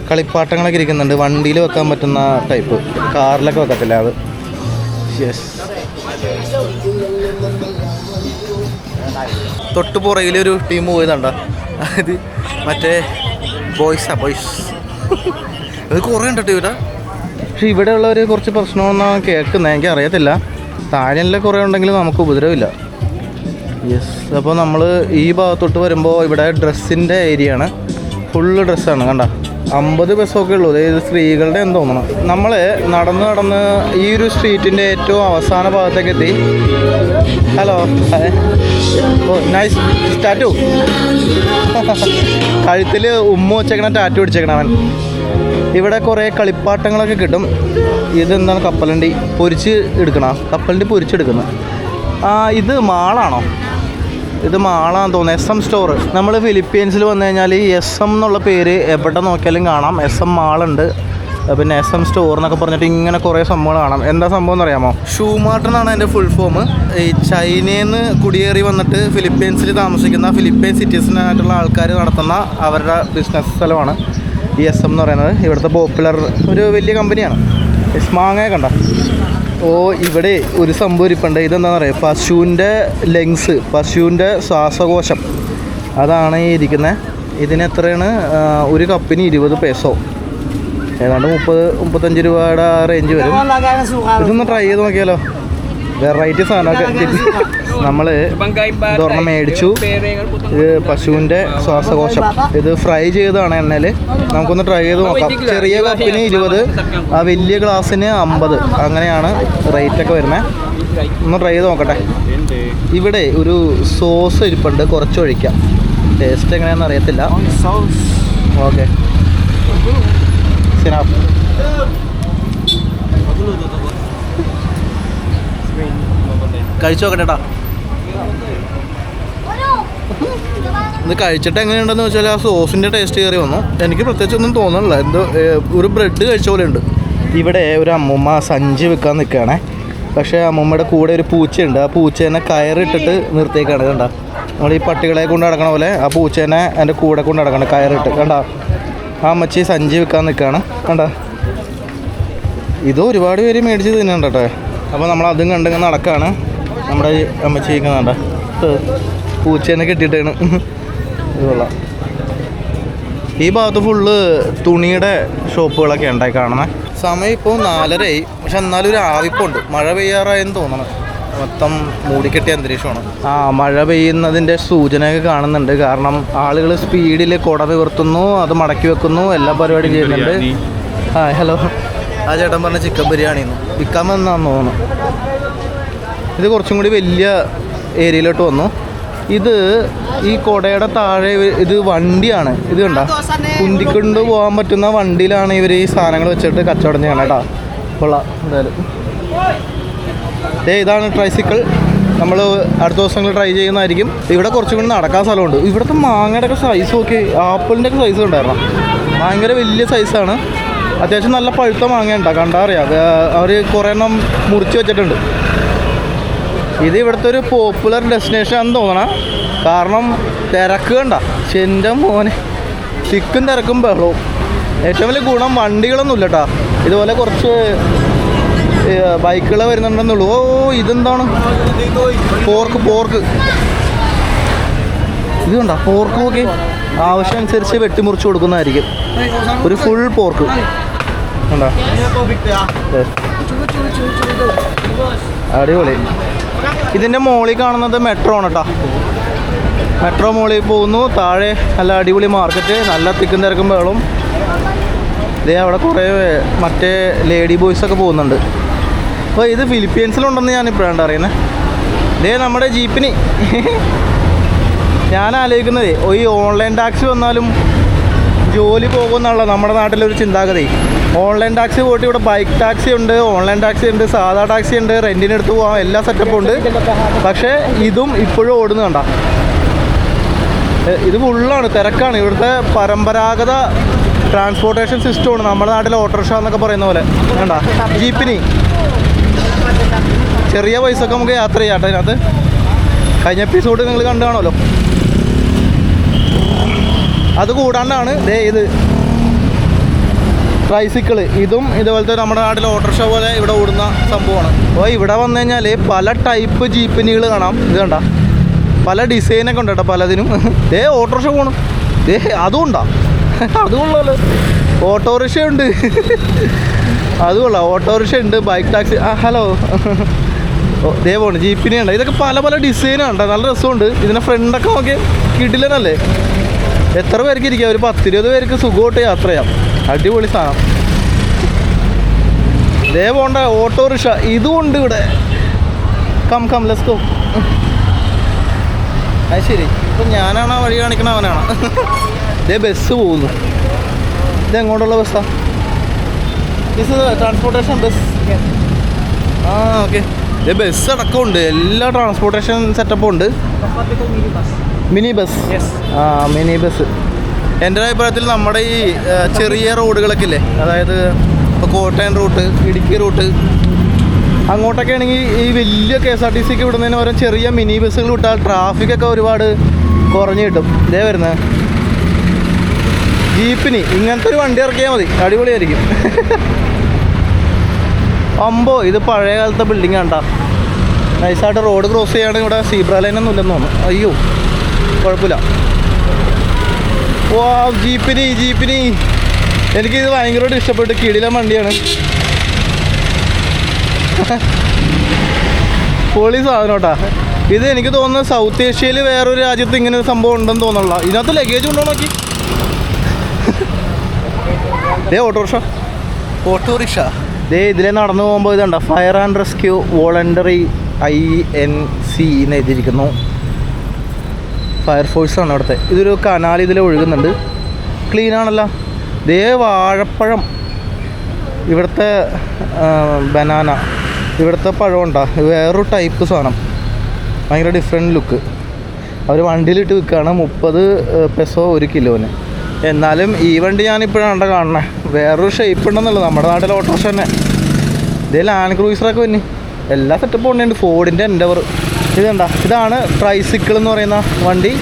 കളിപ്പാട്ടങ്ങളൊക്കെ ഇരിക്കുന്നുണ്ട്. വണ്ടിയിൽ വെക്കാൻ പറ്റുന്ന ടൈപ്പ്, കാറിലൊക്കെ വെക്കത്തില്ല അത്. യെസ്. തൊട്ട് പുറകിലൊരു ടീം പോയതാണ്ട. അത് മറ്റേ ബോയ്സ് അത് കുറേ ഉണ്ട് ഇവിടെ. പക്ഷെ ഇവിടെ ഉള്ളവർ കുറച്ച് പ്രശ്നമെന്നാണ് കേൾക്കുന്നത്. എനിക്ക് അറിയത്തില്ല. താഴെല്ലാം കുറേ ഉണ്ടെങ്കിൽ നമുക്ക് ഉപദ്രവമില്ല. യെസ്. അപ്പോൾ നമ്മൾ ഈ ഭാഗത്തോട്ട് വരുമ്പോൾ ഇവിടെ ഡ്രസ്സിൻ്റെ ഏരിയ ആണ്. ഫുള്ള് ഡ്രസ്സാണ്. കണ്ട 50 പെസൊക്കെ ഉള്ളൂ. അതായത് സ്ത്രീകളുടെ എന്ന് തോന്നണം. നമ്മൾ നടന്ന് ഈ ഒരു സ്ട്രീറ്റിൻ്റെ ഏറ്റവും അവസാന ഭാഗത്തേക്ക് എത്തി. ഹലോ, ഓ നൈസ് ടാറ്റു. കഴുത്തിൽ ഉമ്മ വെച്ചേക്കണ ടാറ്റു അടിച്ചേക്കണം അവൻ. ഇവിടെ കുറേ കളിപ്പാട്ടങ്ങളൊക്കെ കിട്ടും. ഇതെന്താണ്? കപ്പലണ്ടി പൊരിച്ച് എടുക്കണം. കപ്പലണ്ടി പൊരിച്ചെടുക്കുന്നത്. ഇത് മാളാണോ? ഇത് മാളാന്ന് തോന്നുന്നു. SM store. നമ്മൾ ഫിലിപ്പീൻസിൽ വന്നു കഴിഞ്ഞാൽ ഈ SM എന്നുള്ള പേര് എവിടെ നോക്കിയാലും കാണാം. SM മാളുണ്ട്, പിന്നെ SM സ്റ്റോർ എന്നൊക്കെ പറഞ്ഞിട്ട് ഇങ്ങനെ കുറേ സംഭവങ്ങൾ കാണാം. എന്താ സംഭവം എന്നറിയാമോ? ഷൂമാർട്ട് എന്നാണ് എൻ്റെ ഫുൾ ഫോം. ഈ ചൈനയിൽ നിന്ന് കുടിയേറി വന്നിട്ട് ഫിലിപ്പീൻസിൽ താമസിക്കുന്ന ഫിലിപ്പീൻ സിറ്റിസനായിട്ടുള്ള ആൾക്കാർ നടത്തുന്ന അവരുടെ ബിസിനസ് സ്ഥലമാണ് ഈ SM എന്ന് പറയുന്നത്. ഇവിടുത്തെ പോപ്പുലർ ഒരു വലിയ കമ്പനിയാണ്. മാങ്ങയെ കണ്ട. ഓ, ഇവിടെ ഒരു സംഭവം ഇരിപ്പുണ്ട്. ഇതെന്താണെന്ന് അറിയാം? പശുവിൻ്റെ ലെങ്സ്, പശുവിൻ്റെ ശ്വാസകോശം, അതാണ് ഈ ഇരിക്കുന്നത്. ഇതിന് എത്രയാണ്? ഒരു കപ്പിന് 20 പെസോ, ഏതാണ്ട് 30-35 രൂപയുടെ റേഞ്ച് വരും. ഇതൊന്ന് ട്രൈ ചെയ്ത് നോക്കിയാലോ? വെറൈറ്റി സാധനമൊക്കെ നമ്മൾ ഇതൊരെണ്ണം മേടിച്ചു. ഇത് പശുവിൻ്റെ ശ്വാസകോശം. ഇത് ഫ്രൈ ചെയ്തതാണ് എണ്ണയിൽ. നമുക്കൊന്ന് ട്രൈ ചെയ്ത് നോക്കാം. ചെറിയ കപ്പിന് 20, ആ വലിയ ഗ്ലാസ്സിന് 50. അങ്ങനെയാണ് റേറ്റൊക്കെ വരുന്നത്. ഒന്ന് ട്രൈ ചെയ്ത് നോക്കട്ടെ. ഇവിടെ ഒരു സോസ് ഇരിപ്പുണ്ട്, കുറച്ച് ഒഴിക്കാം. ടേസ്റ്റ് എങ്ങനെയാണെന്ന് അറിയത്തില്ല. ഓക്കെ, കഴിച്ചു നോക്കട്ടെട്ടാ. ഇത് കഴിച്ചിട്ട് എങ്ങനെയുണ്ടെന്ന് വെച്ചാൽ ആ സോസിൻ്റെ ടേസ്റ്റ് കയറി വന്നു. എനിക്ക് പ്രത്യേകിച്ചൊന്നും തോന്നുന്നില്ല. എന്തോ ഒരു ബ്രെഡ് കഴിച്ച പോലെ ഉണ്ട്. ഇവിടെ ഒരു അമ്മൂമ്മ സഞ്ചി വെക്കാൻ നിൽക്കുകയാണേ. പക്ഷേ അമ്മൂമ്മയുടെ കൂടെ ഒരു പൂച്ചയുണ്ട്. ആ പൂച്ചേനെ കയറിട്ടിട്ട് നിർത്തിയേക്കാണ്. കണ്ട, നമ്മൾ ഈ പട്ടികളെ കൊണ്ട് നടക്കണ പോലെ ആ പൂച്ചേനെ എൻ്റെ കൂടെ കൊണ്ട് നടക്കണം കയറിട്ട്. കണ്ട, ആ അമ്മച്ചി സഞ്ചി വെക്കാൻ നിൽക്കുകയാണ്. കണ്ട, ഇത് ഒരുപാട് പേര് മേടിച്ച് തിന്നുന്നുണ്ട് കേട്ടോ. അപ്പോൾ നമ്മൾ അതും കണ്ടിങ്ങനെ നടക്കുകയാണ്. നമ്മുടെ അമ്മച്ചി ഇരിക്കുന്നുണ്ട, പൂച്ചേനെ കെട്ടിയിട്ടാണ്. ഇതുകൊള്ളാം. ഈ ഭാഗത്ത് ഫുള്ള് തുണിയുടെ ഷോപ്പുകളൊക്കെ ഉണ്ടായി കാണുന്നത്. സമയം ഇപ്പോൾ 4:30 പക്ഷെ എന്നാലും ഒരു ആവിപ്പുണ്ട്. മഴ പെയ്യാറായെന്ന് തോന്നണം. മൊത്തം മൂടിക്കെട്ടിയ അന്തരീക്ഷമാണ്. മഴ പെയ്യുന്നതിൻ്റെ സൂചനയൊക്കെ കാണുന്നുണ്ട്. കാരണം ആളുകൾ സ്പീഡിൽ കുട നിവർത്തുന്നു, അത് മടക്കി വെക്കുന്നു, എല്ലാ പരിപാടിയും ചെയ്യുന്നുണ്ട്. ഹലോ, ആ ചേട്ടൻ പറഞ്ഞ ചിക്കൻ ബിരിയാണിന്ന് വിൽക്കാൻ വന്നാന്ന് തോന്നുന്നു. ഇത് കുറച്ചും കൂടി വലിയ ഏരിയയിലോട്ട് വന്നു. ഇത് ഈ കുടയുടെ താഴെ ഇത് വണ്ടിയാണ്. ഇത് കണ്ട, കുന്തിക്കൊണ്ട് പോകാൻ പറ്റുന്ന വണ്ടിയിലാണ് ഇവർ ഈ സാധനങ്ങൾ വെച്ചിട്ട് കച്ചവടം ചെയ്യണം കേട്ടോ. കൊള്ളാം എന്തായാലും. ഇതാണ് ട്രൈസിക്കിൾ. നമ്മൾ അടുത്ത ദിവസങ്ങൾ ട്രൈ ചെയ്യുന്നതായിരിക്കും. ഇവിടെ കുറച്ചും കൂടി നടക്കാൻ സ്ഥലമുണ്ട്. ഇവിടുത്തെ മാങ്ങയുടെ ഒക്കെ സൈസ് നോക്കി, ആപ്പിളിൻ്റെ ഒക്കെ സൈസ് ഉണ്ടായിരുന്നു. ഭയങ്കര വലിയ സൈസാണ്. അത്യാവശ്യം നല്ല പഴുത്ത മാങ്ങ ഉണ്ടാകും. കണ്ടാൽ അറിയാം. അവർ കുറേ എണ്ണം മുറിച്ച് വെച്ചിട്ടുണ്ട്. ഇത് ഇവിടുത്തെ ഒരു പോപ്പുലർ ഡെസ്റ്റിനേഷൻ ആണെന്ന് തോന്നണം. കാരണം തിരക്ക് കണ്ട. പക്ഷെ എൻ്റെ മോനെ തിക്കും തിരക്കും ബഹളവും. ഏറ്റവും വലിയ ഗുണം വണ്ടികളൊന്നും ഇല്ല കേട്ടോ. ഇതുപോലെ കുറച്ച് ബൈക്കുകൾ വരുന്നുണ്ടെന്നുള്ളൂ. ഓ, ഇതെന്താണ്? പോർക്ക് ഇത് കണ്ട. പോർക്ക് നോക്കി, ആവശ്യമനുസരിച്ച് വെട്ടിമുറിച്ച് കൊടുക്കുന്നതായിരിക്കും. ഒരു ഫുൾ പോർക്ക് കണ്ടോ? അടിപൊളി. ഇതിൻ്റെ മോളിൽ കാണുന്നത് മെട്രോ ആണ് കേട്ടോ. മെട്രോ മോളിൽ പോകുന്നു. താഴെ നല്ല അടിപൊളി മാർക്കറ്റ്, നല്ല തിക്കും തിരക്കും ബഹളവും. ഇതേ അവിടെ കുറേ മറ്റേ ലേഡി ബോയ്സൊക്കെ പോകുന്നുണ്ട്. അപ്പോൾ ഇത് ഫിലിപ്പീൻസിലുണ്ടെന്ന് ഞാനിപ്പോഴാണ് അറിയുന്നത്. ഇതേ നമ്മുടെ ജീപ്പിന് ഞാൻ ആലോചിക്കുന്നതേ, ഈ ഓൺലൈൻ ടാക്സി വന്നാലും ജോലി പോകുമെന്നുള്ള നമ്മുടെ നാട്ടിലൊരു ചിന്താഗതി. ഓൺലൈൻ ടാക്സി പോയിട്ട് ഇവിടെ ബൈക്ക് ടാക്സി ഉണ്ട്, ഓൺലൈൻ ടാക്സി ഉണ്ട്, സാധാ ടാക്സി ഉണ്ട്, റെൻറ്റിനെടുത്ത് പോകാം, എല്ലാ സെറ്റപ്പും ഉണ്ട്. പക്ഷേ ഇതും ഇപ്പോഴും ഓടുന്നുണ്ട. ഇത് ഫുള്ളാണ്, തിരക്കാണ്. ഇവിടുത്തെ പരമ്പരാഗത ട്രാൻസ്പോർട്ടേഷൻ സിസ്റ്റമാണ് നമ്മുടെ നാട്ടിലെ ഓട്ടോറിക്ഷ എന്നൊക്കെ പറയുന്ന പോലെ. വേണ്ട ജീപ്പിനി ചെറിയ പൈസക്ക് നമുക്ക് യാത്ര ചെയ്യാം കേട്ടോ. ഇതിനകത്ത് കഴിഞ്ഞ എപ്പിസോഡ് നിങ്ങൾ കണ്ടു കാണുമല്ലോ. അത് കൂടാണ്ടാണ് ഇത് ട്രൈസിക്കിള്. ഇതും ഇതുപോലത്തെ നമ്മുടെ നാട്ടിലെ ഓട്ടോറിക്ഷ പോലെ ഇവിടെ ഓടുന്ന സംഭവമാണ്. അപ്പോൾ ഇവിടെ വന്നു കഴിഞ്ഞാൽ പല ടൈപ്പ് ജീപ്പിനികൾ കാണാം. ഇത് കണ്ട പല ഡിസൈനൊക്കെ ഉണ്ട് കേട്ടോ പലതിനും. ഓട്ടോറിക്ഷ പോകണം. അതും ഉണ്ടോ? അതും ഉള്ളല്ലോ. ഓട്ടോറിക്ഷ ഉണ്ട്, അതും ഉള്ള ഓട്ടോറിക്ഷ ഉണ്ട്, ബൈക്ക് ടാക്സി. ഹലോ, പോണ് ജീപ്പിനി ഉണ്ട്. ഇതൊക്കെ പല പല ഡിസൈനാണ് കേട്ടോ. നല്ല രസമുണ്ട്. ഇതിൻ്റെ ഫ്രണ്ടൊക്കെ നോക്കി കിടിലനല്ലേ. എത്ര പേർക്ക് ഇരിക്കാം? ഒരു 10-20 പേർക്ക് സുഖമായിട്ട് യാത്ര ചെയ്യാം. അടിപൊളി സാധനം. പോണ്ട ഓട്ടോറിക്ഷ ഇതും ഉണ്ട് ഇവിടെ. Come let's go. അത് ശരി. ഇപ്പം ഞാനാണ് ആ വഴി കാണിക്കണ അവനാണ്. ബസ് പോകുന്നു. ഇതെങ്ങോട്ടുള്ള ബസ്സാണ്? ഇത് ട്രാൻസ്പോർട്ടേഷൻ ബസ്. ആ ഓക്കെ. ബസ് അടക്കമുണ്ട്, എല്ലാ ട്രാൻസ്പോർട്ടേഷൻ സെറ്റപ്പും ഉണ്ട്. Mini bus. ആ മിനി ബസ്. എൻ്റെ അഭിപ്രായത്തിൽ നമ്മുടെ ഈ ചെറിയ റോഡുകളൊക്കെ ഇല്ലേ, അതായത് ഇപ്പോൾ കോട്ടയം റൂട്ട്, ഇടുക്കി റൂട്ട്, അങ്ങോട്ടൊക്കെ ആണെങ്കിൽ ഈ വലിയ KSRTCക്ക് വിടുന്നതിന് പകരം ചെറിയ മിനി ബസ്സുകൾ വിട്ടാൽ ട്രാഫിക്കൊക്കെ ഒരുപാട് കുറഞ്ഞു കിട്ടും. വരുന്നത് ജീപ്പിനി ഇങ്ങനത്തെ ഒരു വണ്ടി ഇറക്കിയാൽ മതി, അടിപൊളിയായിരിക്കും. അമ്പോ, ഇത് പഴയ കാലത്തെ ബിൽഡിംഗ് ആണ്ടാ. നൈസായിട്ട് റോഡ് ക്രോസ് ചെയ്യുകയാണെങ്കിൽ ഇവിടെ സീബ്ര ലൈനൊന്നും ഇല്ലെന്ന് തോന്നുന്നു. അയ്യോ കുഴപ്പമില്ല. വാ ജീപ്പിനി എനിക്കിത് ഭയങ്കരമായിട്ട് ഇഷ്ടപ്പെട്ടു. കിടിലൻ വണ്ടിയാണ്, പൊളി സാധനം കേട്ടാ. ഇത് എനിക്ക് തോന്നുന്നത് സൗത്ത് ഏഷ്യയിൽ വേറൊരു രാജ്യത്ത് ഇങ്ങനെ ഒരു സംഭവം ഉണ്ടെന്ന് തോന്നുന്നില്ല. ഇതിനകത്ത് ലഗേജ് ഉണ്ടോ നോക്കി. ഓട്ടോറിക്ഷ ഇതിലെ നടന്നു പോകുമ്പോൾ ഇതുണ്ട fire and rescue voluntary INC എന്ന് എഴുതിയിരിക്കുന്നു. ഫയർഫോഴ്സാണ് അവിടുത്തെ. ഇതൊരു കനാൽ ഇതിൽ ഒഴുകുന്നുണ്ട്. ക്ലീനാണല്ലോ. വാഴപ്പഴം, ഇവിടുത്തെ ബനാന, ഇവിടുത്തെ പഴം ഉണ്ടാ. വേറൊരു ടൈപ്പ് സാധനം, ഭയങ്കര ഡിഫറെൻറ്റ് ലുക്ക്. അവർ വണ്ടിയിലിട്ട് വിൽക്കുകയാണ് 30 പെസോ 1 കിലോന്. എന്നാലും ഈ വണ്ടി ഞാനിപ്പോഴാണ് കാണണേ. വേറൊരു ഷേപ്പ് ഉണ്ടെന്നുള്ളത്. നമ്മുടെ നാട്ടിലെ ഓട്ടോറിക്ഷ തന്നെ. ലാൻഡ് ക്രൂയിസറൊക്കെ പിന്നെ എല്ലാ സെറ്റപ്പും ഉണ്ട്. ഫോർഡിൻ്റെ എൻഡവർ ഇതുണ്ട. ഇതാണ് ട്രൈസിക്കിൾ എന്ന് പറയുന്ന വണ്ടി.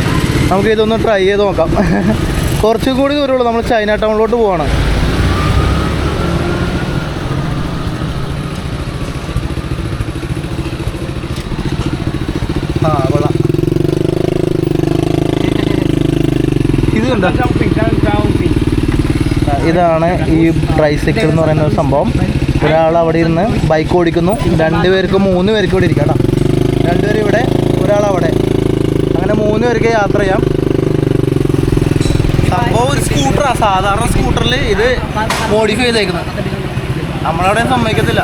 നമുക്ക് ഇതൊന്ന് ട്രൈ ചെയ്ത് നോക്കാം. കുറച്ചും കൂടി ദൂരമുള്ളൂ. നമ്മൾ ചൈന ടൗണിലോട്ട് പോവാണ്. കൊള്ളാം. ഇത് കണ്ടോ? ഇതാണ് ഈ ട്രൈസൈക്കിൾ എന്ന് പറയുന്ന ഒരു സംഭവം. ഒരാൾ അവിടെ ഇരുന്ന് ബൈക്ക് ഓടിക്കുന്നു. 2 പേർക്ക് 3 പേർക്ക് ഇവിടെ ഇരിക്കാം കേട്ടോ. 2 പേര് ഇവിടെ, ഒരാൾ അവിടെ, അങ്ങനെ 3 പേർക്ക് യാത്ര ചെയ്യാം. സംഭവം ഒരു സ്കൂട്ടറാണ്. സാധാരണ സ്കൂട്ടറിൽ ഇത് മോഡിഫൈ ചെയ്തേക്കുന്നത്. നമ്മളവിടെ സമ്മതിക്കത്തില്ല.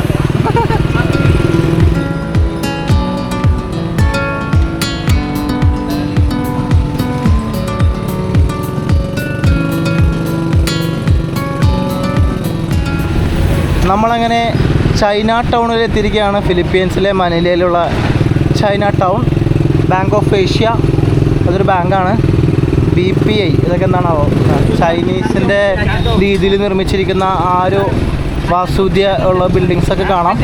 നമ്മളങ്ങനെ ചൈന ടൗണിൽ എത്തിയിരിക്കുകയാണ്. ഫിലിപ്പീൻസിലെ മനിലയിലുള്ള Chinatown. Bank of Asia, അതൊരു ബാങ്കാണ്. BPI ഇതൊക്കെ എന്താണാവോ? ചൈനീസിൻ്റെ രീതിയിൽ നിർമ്മിച്ചിരിക്കുന്ന ആ ഒരു വാസ്തുവിദ്യ ഉള്ള ബിൽഡിങ്സൊക്കെ കാണാം.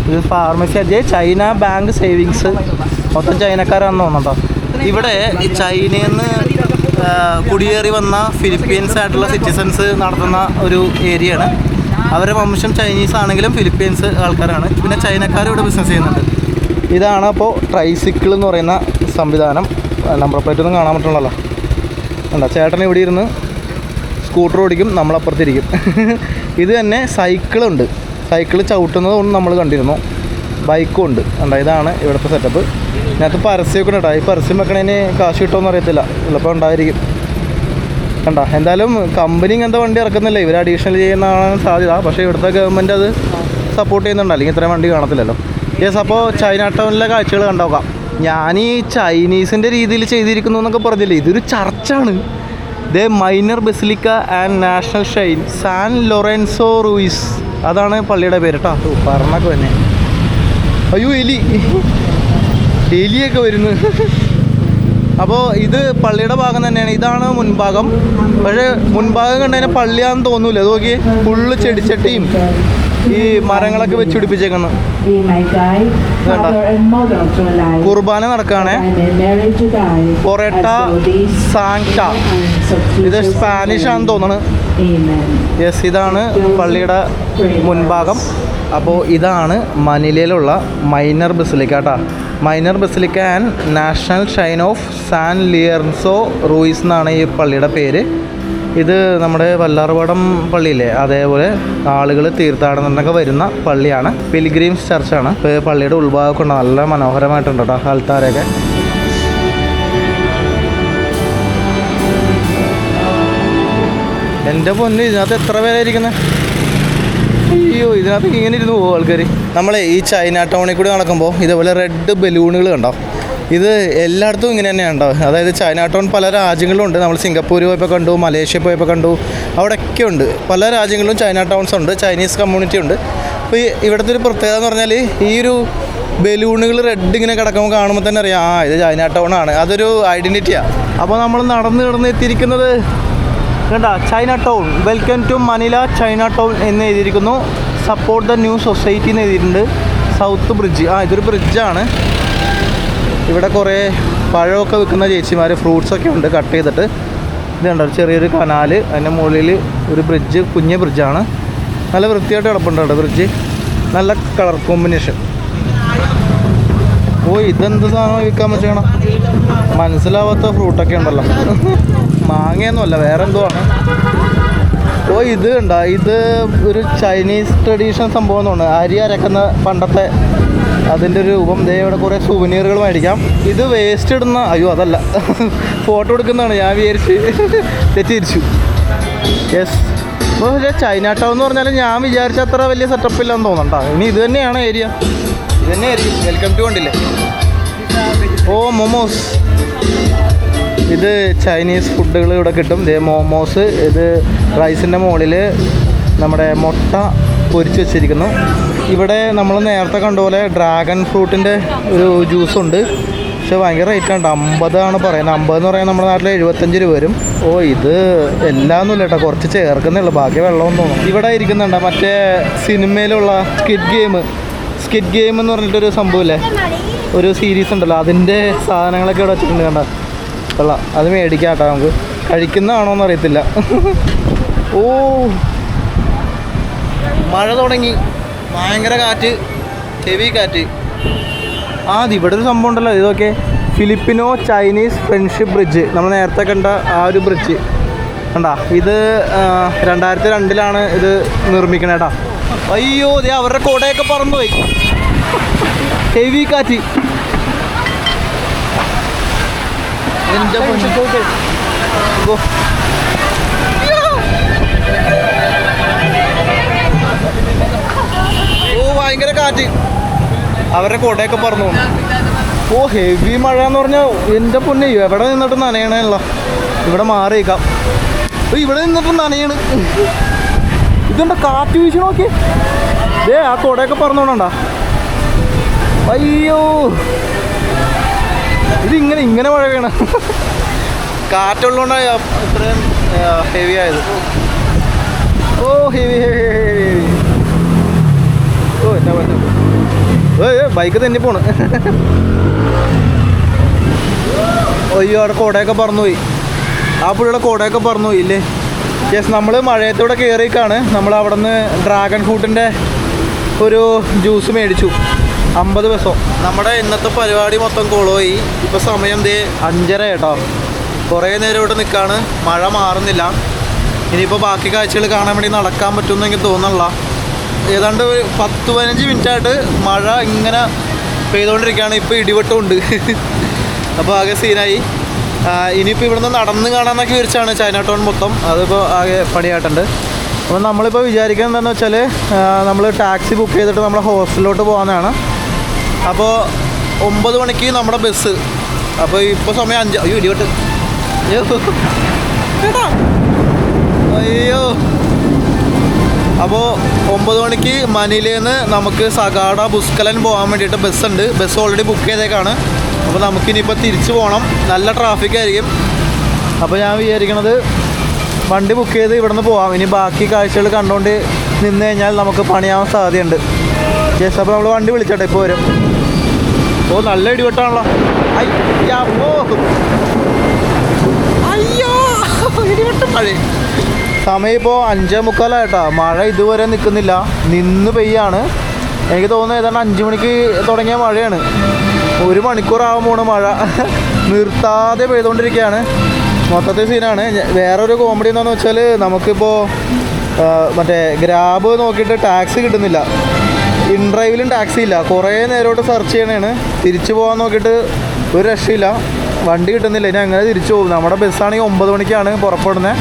ഇത് pharmacy Ajay China bank savings. മൊത്തം ചൈനക്കാരാണെന്ന് തോന്നുന്നുണ്ടോ. ഇവിടെ ഈ ചൈനയിൽ നിന്ന് കുടിയേറി വന്ന ഫിലിപ്പീൻസ് ആയിട്ടുള്ള സിറ്റിസൺസ് നടത്തുന്ന ഒരു ഏരിയയാണ്. അവരുടെ വംശം ചൈനീസ് ആണെങ്കിലും ഫിലിപ്പീൻസ് ആൾക്കാരാണ്. പിന്നെ ചൈനക്കാർ ഇവിടെ ബിസിനസ് ചെയ്യുന്നുണ്ട്. ഇതാണ് അപ്പോൾ ട്രൈസിക്കിൾ എന്ന് പറയുന്ന സംവിധാനം. നമ്പർ പ്ലേറ്റ് ഒന്നും കാണാൻ പറ്റുള്ളല്ലോ. ഉണ്ടോ? ചേട്ടൻ ഇവിടെ ഇരുന്ന് സ്കൂട്ടർ ഓടിക്കും, നമ്മളപ്പുറത്തിരിക്കും. ഇത് തന്നെ സൈക്കിളുണ്ട്. സൈക്കിൾ ചവിട്ടുന്നതും നമ്മൾ കണ്ടിരുന്നു. ബൈക്കും ഉണ്ട്. ഉണ്ടോ? ഇതാണ് ഇവിടുത്തെ സെറ്റപ്പ്. ഇതിനകത്ത് പരസ്യമൊക്കെ ഉണ്ട് കേട്ടോ. ഈ പരസ്യം വെക്കണതിന് കാശ് കിട്ടുമെന്ന് അറിയത്തില്ല, ചിലപ്പോൾ ഉണ്ടായിരിക്കും. കണ്ട, എന്തായാലും കമ്പനി ഇങ്ങനത്തെ വണ്ടി ഇറക്കുന്നില്ല. ഇവർ അഡീഷണൽ ചെയ്യുന്നതാണ് സാധ്യത. പക്ഷേ ഇവിടുത്തെ ഗവൺമെൻറ് അത് സപ്പോർട്ട് ചെയ്യുന്നുണ്ട്, അല്ലെങ്കിൽ ഇത്രയും വണ്ടി കാണത്തില്ലല്ലോ. യെസ്, അപ്പോൾ ചൈന ടൗണിലെ കാഴ്ചകൾ കണ്ടുനോക്കാം. ഞാൻ ഈ ചൈനീസിൻ്റെ രീതിയിൽ ചെയ്തിരിക്കുന്നു എന്നൊക്കെ പറഞ്ഞില്ലേ, ഇതൊരു ചർച്ചാണ്. The minor basilica and national shrine San Lorenzo Ruiz, അതാണ് പള്ളിയുടെ പേര് കേട്ടോ. പറഞ്ഞൊക്കെ തന്നെ. അയ്യോ എലിയൊക്കെ വരുന്നു. അപ്പോൾ ഇത് പള്ളിയുടെ ഭാഗം തന്നെയാണ്. ഇതാണ് മുൻഭാഗം. പക്ഷേ മുൻഭാഗം കണ്ടതിന് പള്ളിയാണെന്ന് തോന്നൂല. അത് നോക്കി ഫുള്ള് ചെടിച്ചട്ടിയും ഈ മരങ്ങളൊക്കെ വെച്ച് പിടിപ്പിച്ചേക്കുന്നു. കുർബാന നടക്കുകയാണേ. പൊറേട്ട സാങ്ക്ട, ഇത് സ്പാനിഷ് ആണെന്ന് തോന്നുന്നു. യെസ്, ഇതാണ് പള്ളിയുടെ മുൻഭാഗം. അപ്പോൾ ഇതാണ് മനിലയിലുള്ള മൈനർ ബസിലിക്ക കേട്ടോ. Minor basilica and national shrine of San Lorenzo Ruiz എന്നാണ് ഈ പള്ളിയുടെ പേര്. ഇത് നമ്മുടെ വല്ലാർപാടം പള്ളിയില്ലേ, അതേപോലെ ആളുകൾ തീർത്ഥാടനത്തിനൊക്കെ വരുന്ന പള്ളിയാണ്. പിൽഗ്രീംസ് ചർച്ചാണ്. പള്ളിയുടെ ഉൾഭാഗമൊക്കെ ഉണ്ട്, നല്ല മനോഹരമായിട്ടുണ്ട് കേട്ടോ ആൾത്താരൊക്കെ. എൻ്റെ പൊന്ന്, ഇതിനകത്ത് എത്ര പേരായിരിക്കുന്നത്? അയ്യോ, ഇതിനകത്ത് ഇങ്ങനെ ഇരുന്ന് പോകും ആൾക്കാർ. നമ്മളെ ഈ ചൈന ടൗണിൽ കൂടി നടക്കുമ്പോൾ ഇതേപോലെ റെഡ് ബലൂണുകൾ കണ്ടോ. ഇത് എല്ലായിടത്തും ഇങ്ങനെ തന്നെയാണ് ഉണ്ടാവും. അതായത് ചൈന ടൗൺ പല രാജ്യങ്ങളിലും ഉണ്ട്. നമ്മൾ സിംഗപ്പൂർ പോയപ്പോൾ കണ്ടു, മലേഷ്യ പോയപ്പോൾ കണ്ടു, അവിടെയൊക്കെ ഉണ്ട്. പല രാജ്യങ്ങളിലും ചൈന ടൗൺസ് ഉണ്ട്, ചൈനീസ് കമ്മ്യൂണിറ്റി ഉണ്ട്. അപ്പോൾ ഇവിടുത്തെ ഒരു പ്രത്യേകത എന്ന് പറഞ്ഞാൽ ഈ ഒരു ബലൂണുകൾ റെഡ് ഇങ്ങനെ കിടക്കുമ്പോൾ കാണുമ്പോൾ തന്നെ അറിയാം, ഇത് ചൈന ടൗൺ ആണ്. അതൊരു ഐഡൻറ്റിറ്റിയാണ്. അപ്പോൾ നമ്മൾ നടന്ന് എത്തിയിരിക്കുന്നത് കണ്ട China town. Welcome to Manila China town എന്ന് എഴുതിയിരിക്കുന്നു. സപ്പോർട്ട് ദ ന്യൂ സൊസൈറ്റി എന്ന് എഴുതിയിട്ടുണ്ട്. സൗത്ത് ബ്രിഡ്ജ്, ഇതൊരു ബ്രിഡ്ജാണ്. ഇവിടെ കുറേ പഴമൊക്കെ വിൽക്കുന്ന ചേച്ചിമാർ, ഫ്രൂട്ട്സൊക്കെ ഉണ്ട് കട്ട് ചെയ്തിട്ട്. ഇത് കണ്ടോ, ചെറിയൊരു കനാല്, അതിൻ്റെ മുകളിൽ ഒരു ബ്രിഡ്ജ്, കുഞ്ഞ് ബ്രിഡ്ജാണ്. നല്ല വൃത്തിയായിട്ട് കിടപ്പുണ്ട് കേട്ടോ ബ്രിഡ്ജ്. നല്ല കളർ കോമ്പിനേഷൻ. ഇതെന്ത് സാധനം വിൽക്കാൻ പറ്റണം, മനസ്സിലാവാത്ത ഫ്രൂട്ടൊക്കെ ഉണ്ടല്ലോ. മാങ്ങയൊന്നുമല്ല, വേറെ എന്തോ ആണ്. ഇത് കണ്ടോ, ഇത് ഒരു ചൈനീസ് ട്രഡീഷണൽ സംഭവം എന്നാണ്. അരി അരക്കുന്ന പണ്ടത്തെ അതിൻ്റെ ഒരു രൂപം. ഇവിടെ കുറേ സുവനീറുകൾ മേടിക്കാം. ഇത് വേസ്റ്റ് ഇടുന്ന, അതല്ല, ഫോട്ടോ എടുക്കുന്നതാണ്. ഞാൻ തെറ്റിദ്ധരിച്ചു. യെസ്, ഇപ്പോൾ ചൈന ടൗൺ എന്ന് പറഞ്ഞാൽ ഞാൻ വിചാരിച്ച അത്ര വലിയ സെറ്റപ്പ് ഇല്ലെന്ന് തോന്നണ്ട. ഇനി ഇത് തന്നെയാണ് ഏരിയ, ഇത് തന്നെയായിരിക്കും. വെൽക്കം ടു കണ്ടില്ലേ. മോമോസ്, ഇത് ചൈനീസ് ഫുഡുകൾ ഇവിടെ കിട്ടും. മോമോസ്, ഇത് റൈസിൻ്റെ മുകളിൽ നമ്മുടെ മുട്ട പൊരിച്ച് വെച്ചിരിക്കുന്നു. ഇവിടെ നമ്മൾ നേരത്തെ കണ്ട പോലെ ഡ്രാഗൺ ഫ്രൂട്ടിൻ്റെ ഒരു ജ്യൂസുണ്ട്. പക്ഷെ ഭയങ്കര റേറ്റാണ്, 50 ആണ് പറയുന്നത്. 50 എന്ന് പറയുന്നത് നമ്മുടെ നാട്ടിൽ 75 രൂപ വരും. ഇത് എല്ലാമൊന്നുമില്ല കേട്ടോ, കുറച്ച് ചേർക്കുന്നേ ഉള്ളൂ, ബാക്കി വെള്ളമെന്ന് തോന്നുന്നു. ഇവിടെ ഇരിക്കുന്നുണ്ട് മറ്റേ സിനിമയിലുള്ള സ്കിഡ് ഗെയിം എന്ന് പറഞ്ഞിട്ടൊരു സംഭവമില്ലേ, ഒരു സീരീസ് ഉണ്ടല്ലോ, അതിൻ്റെ സാധനങ്ങളൊക്കെ ഇവിടെ വെച്ചിട്ടുണ്ട്. കണ്ട കൊള്ളാം, അത് മേടിക്കാം കേട്ടോ. നമുക്ക് കഴിക്കുന്നതാണോന്ന് അറിയത്തില്ല. മഴ തുടങ്ങി, ഭയങ്കര കാറ്റ്, ഹെവി കാറ്റ്. ഇവിടെ ഒരു സംഭവം ഉണ്ടല്ലോ, ഇതൊക്കെ ഫിലിപ്പിനോ ചൈനീസ് ഫ്രണ്ട്ഷിപ്പ് ബ്രിഡ്ജ്. നമ്മൾ നേരത്തെ കണ്ട ആ ഒരു ബ്രിഡ്ജ് കണ്ടാ. ഇത് 2002 ഇത് നിർമ്മിക്കണേ കേട്ടോ. അയ്യോ, അവരുടെ കോടയൊക്കെ പറന്നുപോയി, ഹെവി കാറ്റ്. ഭയങ്കര കാറ്റ്, അവരുടെ കോട്ടയൊക്കെ പറന്നു. ഹെവി മഴ എന്ന് പറഞ്ഞാൽ എൻ്റെ പൊന്നെ, എവിടെ നിന്നിട്ട് നനയണല്ലോ. ഇവിടെ മാറിയേക്കാം. ഇവിടെ നിന്നിട്ട് നനയണ്. ഇതുണ്ട കാറ്റ് വീശി നോക്കി, ആ കോടയൊക്കെ പറന്നോണ്ടാ. അയ്യോ, ഇങ്ങനെ മഴ വേണം. കാറ്റുള്ളതുകൊണ്ടാണ് ഇത്രയും ഹെവി ആയത്. ഹെവി എന്നാ പറ്റും. ബൈക്ക് തന്നെ പോണ്. അയ്യോ, അവിടെ കോടയൊക്കെ പറന്നുപോയി. ആ പുള്ളിയുടെ കോടയൊക്കെ പറന്നുപോയി ഇല്ലേ. യെസ്, നമ്മൾ മഴയത്തൂടെ കയറിയേക്കാണ്. നമ്മൾ അവിടെ നിന്ന് ഡ്രാഗൺ ഫ്രൂട്ടിൻ്റെ ഒരു ജ്യൂസ് മേടിച്ചു, 50 പെസോ. നമ്മുടെ ഇന്നത്തെ പരിപാടി മൊത്തം കൊളോയി. ഇപ്പോൾ സമയം 5:30 കേട്ടോ. കുറേ നേരം ഇവിടെ നിൽക്കുകയാണ്, മഴ മാറുന്നില്ല. ഇനിയിപ്പോൾ ബാക്കി കാഴ്ചകൾ കാണാൻ വേണ്ടി നടക്കാൻ പറ്റുമെന്ന് എനിക്ക് തോന്നണില്ല. ഏതാണ്ട് 10-15 മിനിറ്റായിട്ട് മഴ ഇങ്ങനെ പെയ്തുകൊണ്ടിരിക്കുകയാണ്. ഇപ്പോൾ ഇടിവെട്ടമുണ്ട്. അപ്പോൾ ആകെ സീനായി. ഇനിയിപ്പോൾ ഇവിടുന്ന് നടന്ന് കാണാമെന്നൊക്കെ വിചാരിച്ചാണ് ചൈന ടൗൺ മൊത്തം. അതിപ്പോൾ ആകെ പണിയായിട്ടുണ്ട്. അപ്പോൾ നമ്മളിപ്പോൾ വിചാരിക്കുന്നത് എന്താണെന്ന് വെച്ചാൽ, നമ്മൾ ടാക്സി ബുക്ക് ചെയ്തിട്ട് നമ്മൾ ഹോസ്റ്റലിലോട്ട് പോകാനാണ്. അപ്പോൾ 9 മണിക്ക് നമ്മുടെ ബസ്. അപ്പോൾ ഇപ്പോൾ സമയം 5. അയ്യോ, ഇടിവെട്ട്. അയ്യോ. അപ്പോൾ 9 മണിക്ക് മനിലയിൽ നിന്ന് നമുക്ക് സഗാഡ ബുസ്കലൻ പോകാൻ വേണ്ടിയിട്ട് ബസ്സുണ്ട്. ബസ് ഓൾറെഡി ബുക്ക് ചെയ്തേക്കാണ്. അപ്പോൾ നമുക്കിനിയിപ്പോൾ തിരിച്ചു പോകണം. നല്ല ട്രാഫിക് ആയിരിക്കും. അപ്പോൾ ഞാൻ വിചാരിക്കണത് വണ്ടി ബുക്ക് ചെയ്ത് ഇവിടുന്ന് പോകാം. ഇനി ബാക്കി കാഴ്ചകൾ കണ്ടുകൊണ്ട് നിന്ന് കഴിഞ്ഞാൽ നമുക്ക് പണിയാവാൻ സാധ്യതയുണ്ട്. ജസ്റ്റ് അപ്പോൾ നമ്മൾ വണ്ടി വിളിച്ചോട്ടെ, ഇപ്പോൾ വരും. ഓ നല്ല ഇടിവെട്ടാണല്ലോ. അയ്യോ ഇടിവെട്ടും മഴ. സമയം ഇപ്പോൾ 5:45 മഴ ഇതുവരെ നിൽക്കുന്നില്ല, നിന്ന് പെയ്യാണ്. എനിക്ക് തോന്നുന്നു ഏതാണ്ട് 5 മണിക്ക് തുടങ്ങിയ മഴയാണ്. 1 മണിക്കൂറാകാൻ പോണ മഴ നിർത്താതെ പെയ്തുകൊണ്ടിരിക്കുകയാണ്. മൊത്തത്തിൽ സീനാണ്. വേറൊരു കോമഡി എന്താണെന്ന് വെച്ചാൽ നമുക്കിപ്പോൾ മറ്റേ ഗ്രാബ് നോക്കിയിട്ട് ടാക്സി കിട്ടുന്നില്ല. ഇൻഡ്രൈവിലും ടാക്സി ഇല്ല. കുറേ നേരമായിട്ട് സെർച്ച് ചെയ്യണേണ്. തിരിച്ചു പോകാൻ നോക്കിയിട്ട് ഒരു രക്ഷയില്ല, വണ്ടി കിട്ടുന്നില്ല. ഇനി അങ്ങനെ തിരിച്ചു പോകും. നമ്മുടെ ബസ്സാണെങ്കിൽ 9 മണിക്കാണ് പുറപ്പെടുന്നത്.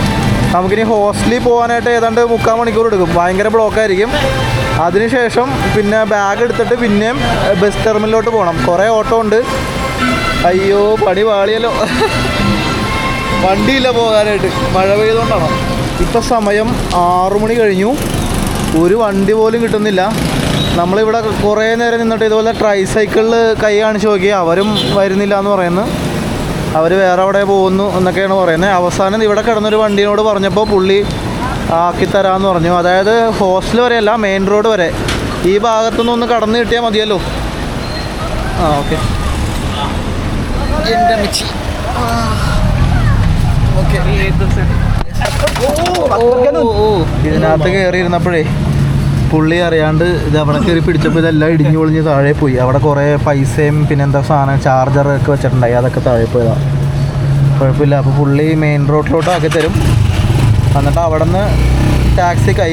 നമുക്കിനി ഹോസ്റ്റലിൽ പോകാനായിട്ട് ഏതാണ്ട് 3/4 മണിക്കൂർ എടുക്കും. ഭയങ്കര ബ്ലോക്കായിരിക്കും. അതിനുശേഷം പിന്നെ ബാഗ് എടുത്തിട്ട് പിന്നെയും ബസ് ടെർമിനലിലോട്ട് പോകണം. കുറേ ഓട്ടോ ഉണ്ട്. അയ്യോ പണി പാളിയല്ലോ. വണ്ടിയില്ല പോകാനായിട്ട്, മഴ പെയ്തുകൊണ്ടാണോ. ഇപ്പം സമയം 6 മണി കഴിഞ്ഞു. ഒരു വണ്ടി പോലും കിട്ടുന്നില്ല. നമ്മളിവിടെ കുറേ നേരം നിന്നിട്ട് ഇതുപോലെ ട്രൈസൈക്കിളിൽ കൈ കാണിച്ച് നോക്കി, അവരും വരുന്നില്ല എന്ന് പറയുന്നു. അവർ വേറെ അവിടെ പോകുന്നു എന്നൊക്കെയാണ് പറയുന്നത്. അവസാനം ഇവിടെ കിടന്നൊരു വണ്ടീനോട് പറഞ്ഞപ്പോൾ പുള്ളി ആക്കിത്തരാമെന്ന് പറഞ്ഞു. അതായത് ഹോസ്റ്റൽ വരെയല്ല, മെയിൻ റോഡ് വരെ. ഈ ഭാഗത്തുനിന്ന് ഒന്ന് കടന്നു കിട്ടിയാൽ മതിയല്ലോ. ഓക്കെ. എൻ്റെ മിച്ചി. ഓക്കെ. ഇതിനകത്ത് കയറിയിരുന്നപ്പോഴേ പുള്ളി അറിയാണ്ട് ഇത് അവിടെ കയറി പിടിച്ചപ്പോൾ ഇതെല്ലാം ഇടിഞ്ഞു പൊളിഞ്ഞ് താഴെ പോയി. അവിടെ കുറേ പൈസയും പിന്നെ എന്താ സാധനം ചാർജറൊക്കെ വെച്ചിട്ടുണ്ടായി, അതൊക്കെ താഴെ പോയതാണ്. കുഴപ്പമില്ല. അപ്പോൾ പുള്ളി മെയിൻ റോഡിലോട്ട് ആക്കി തരും. എന്നിട്ട് അവിടെ നിന്ന് ടാക്സി കൈ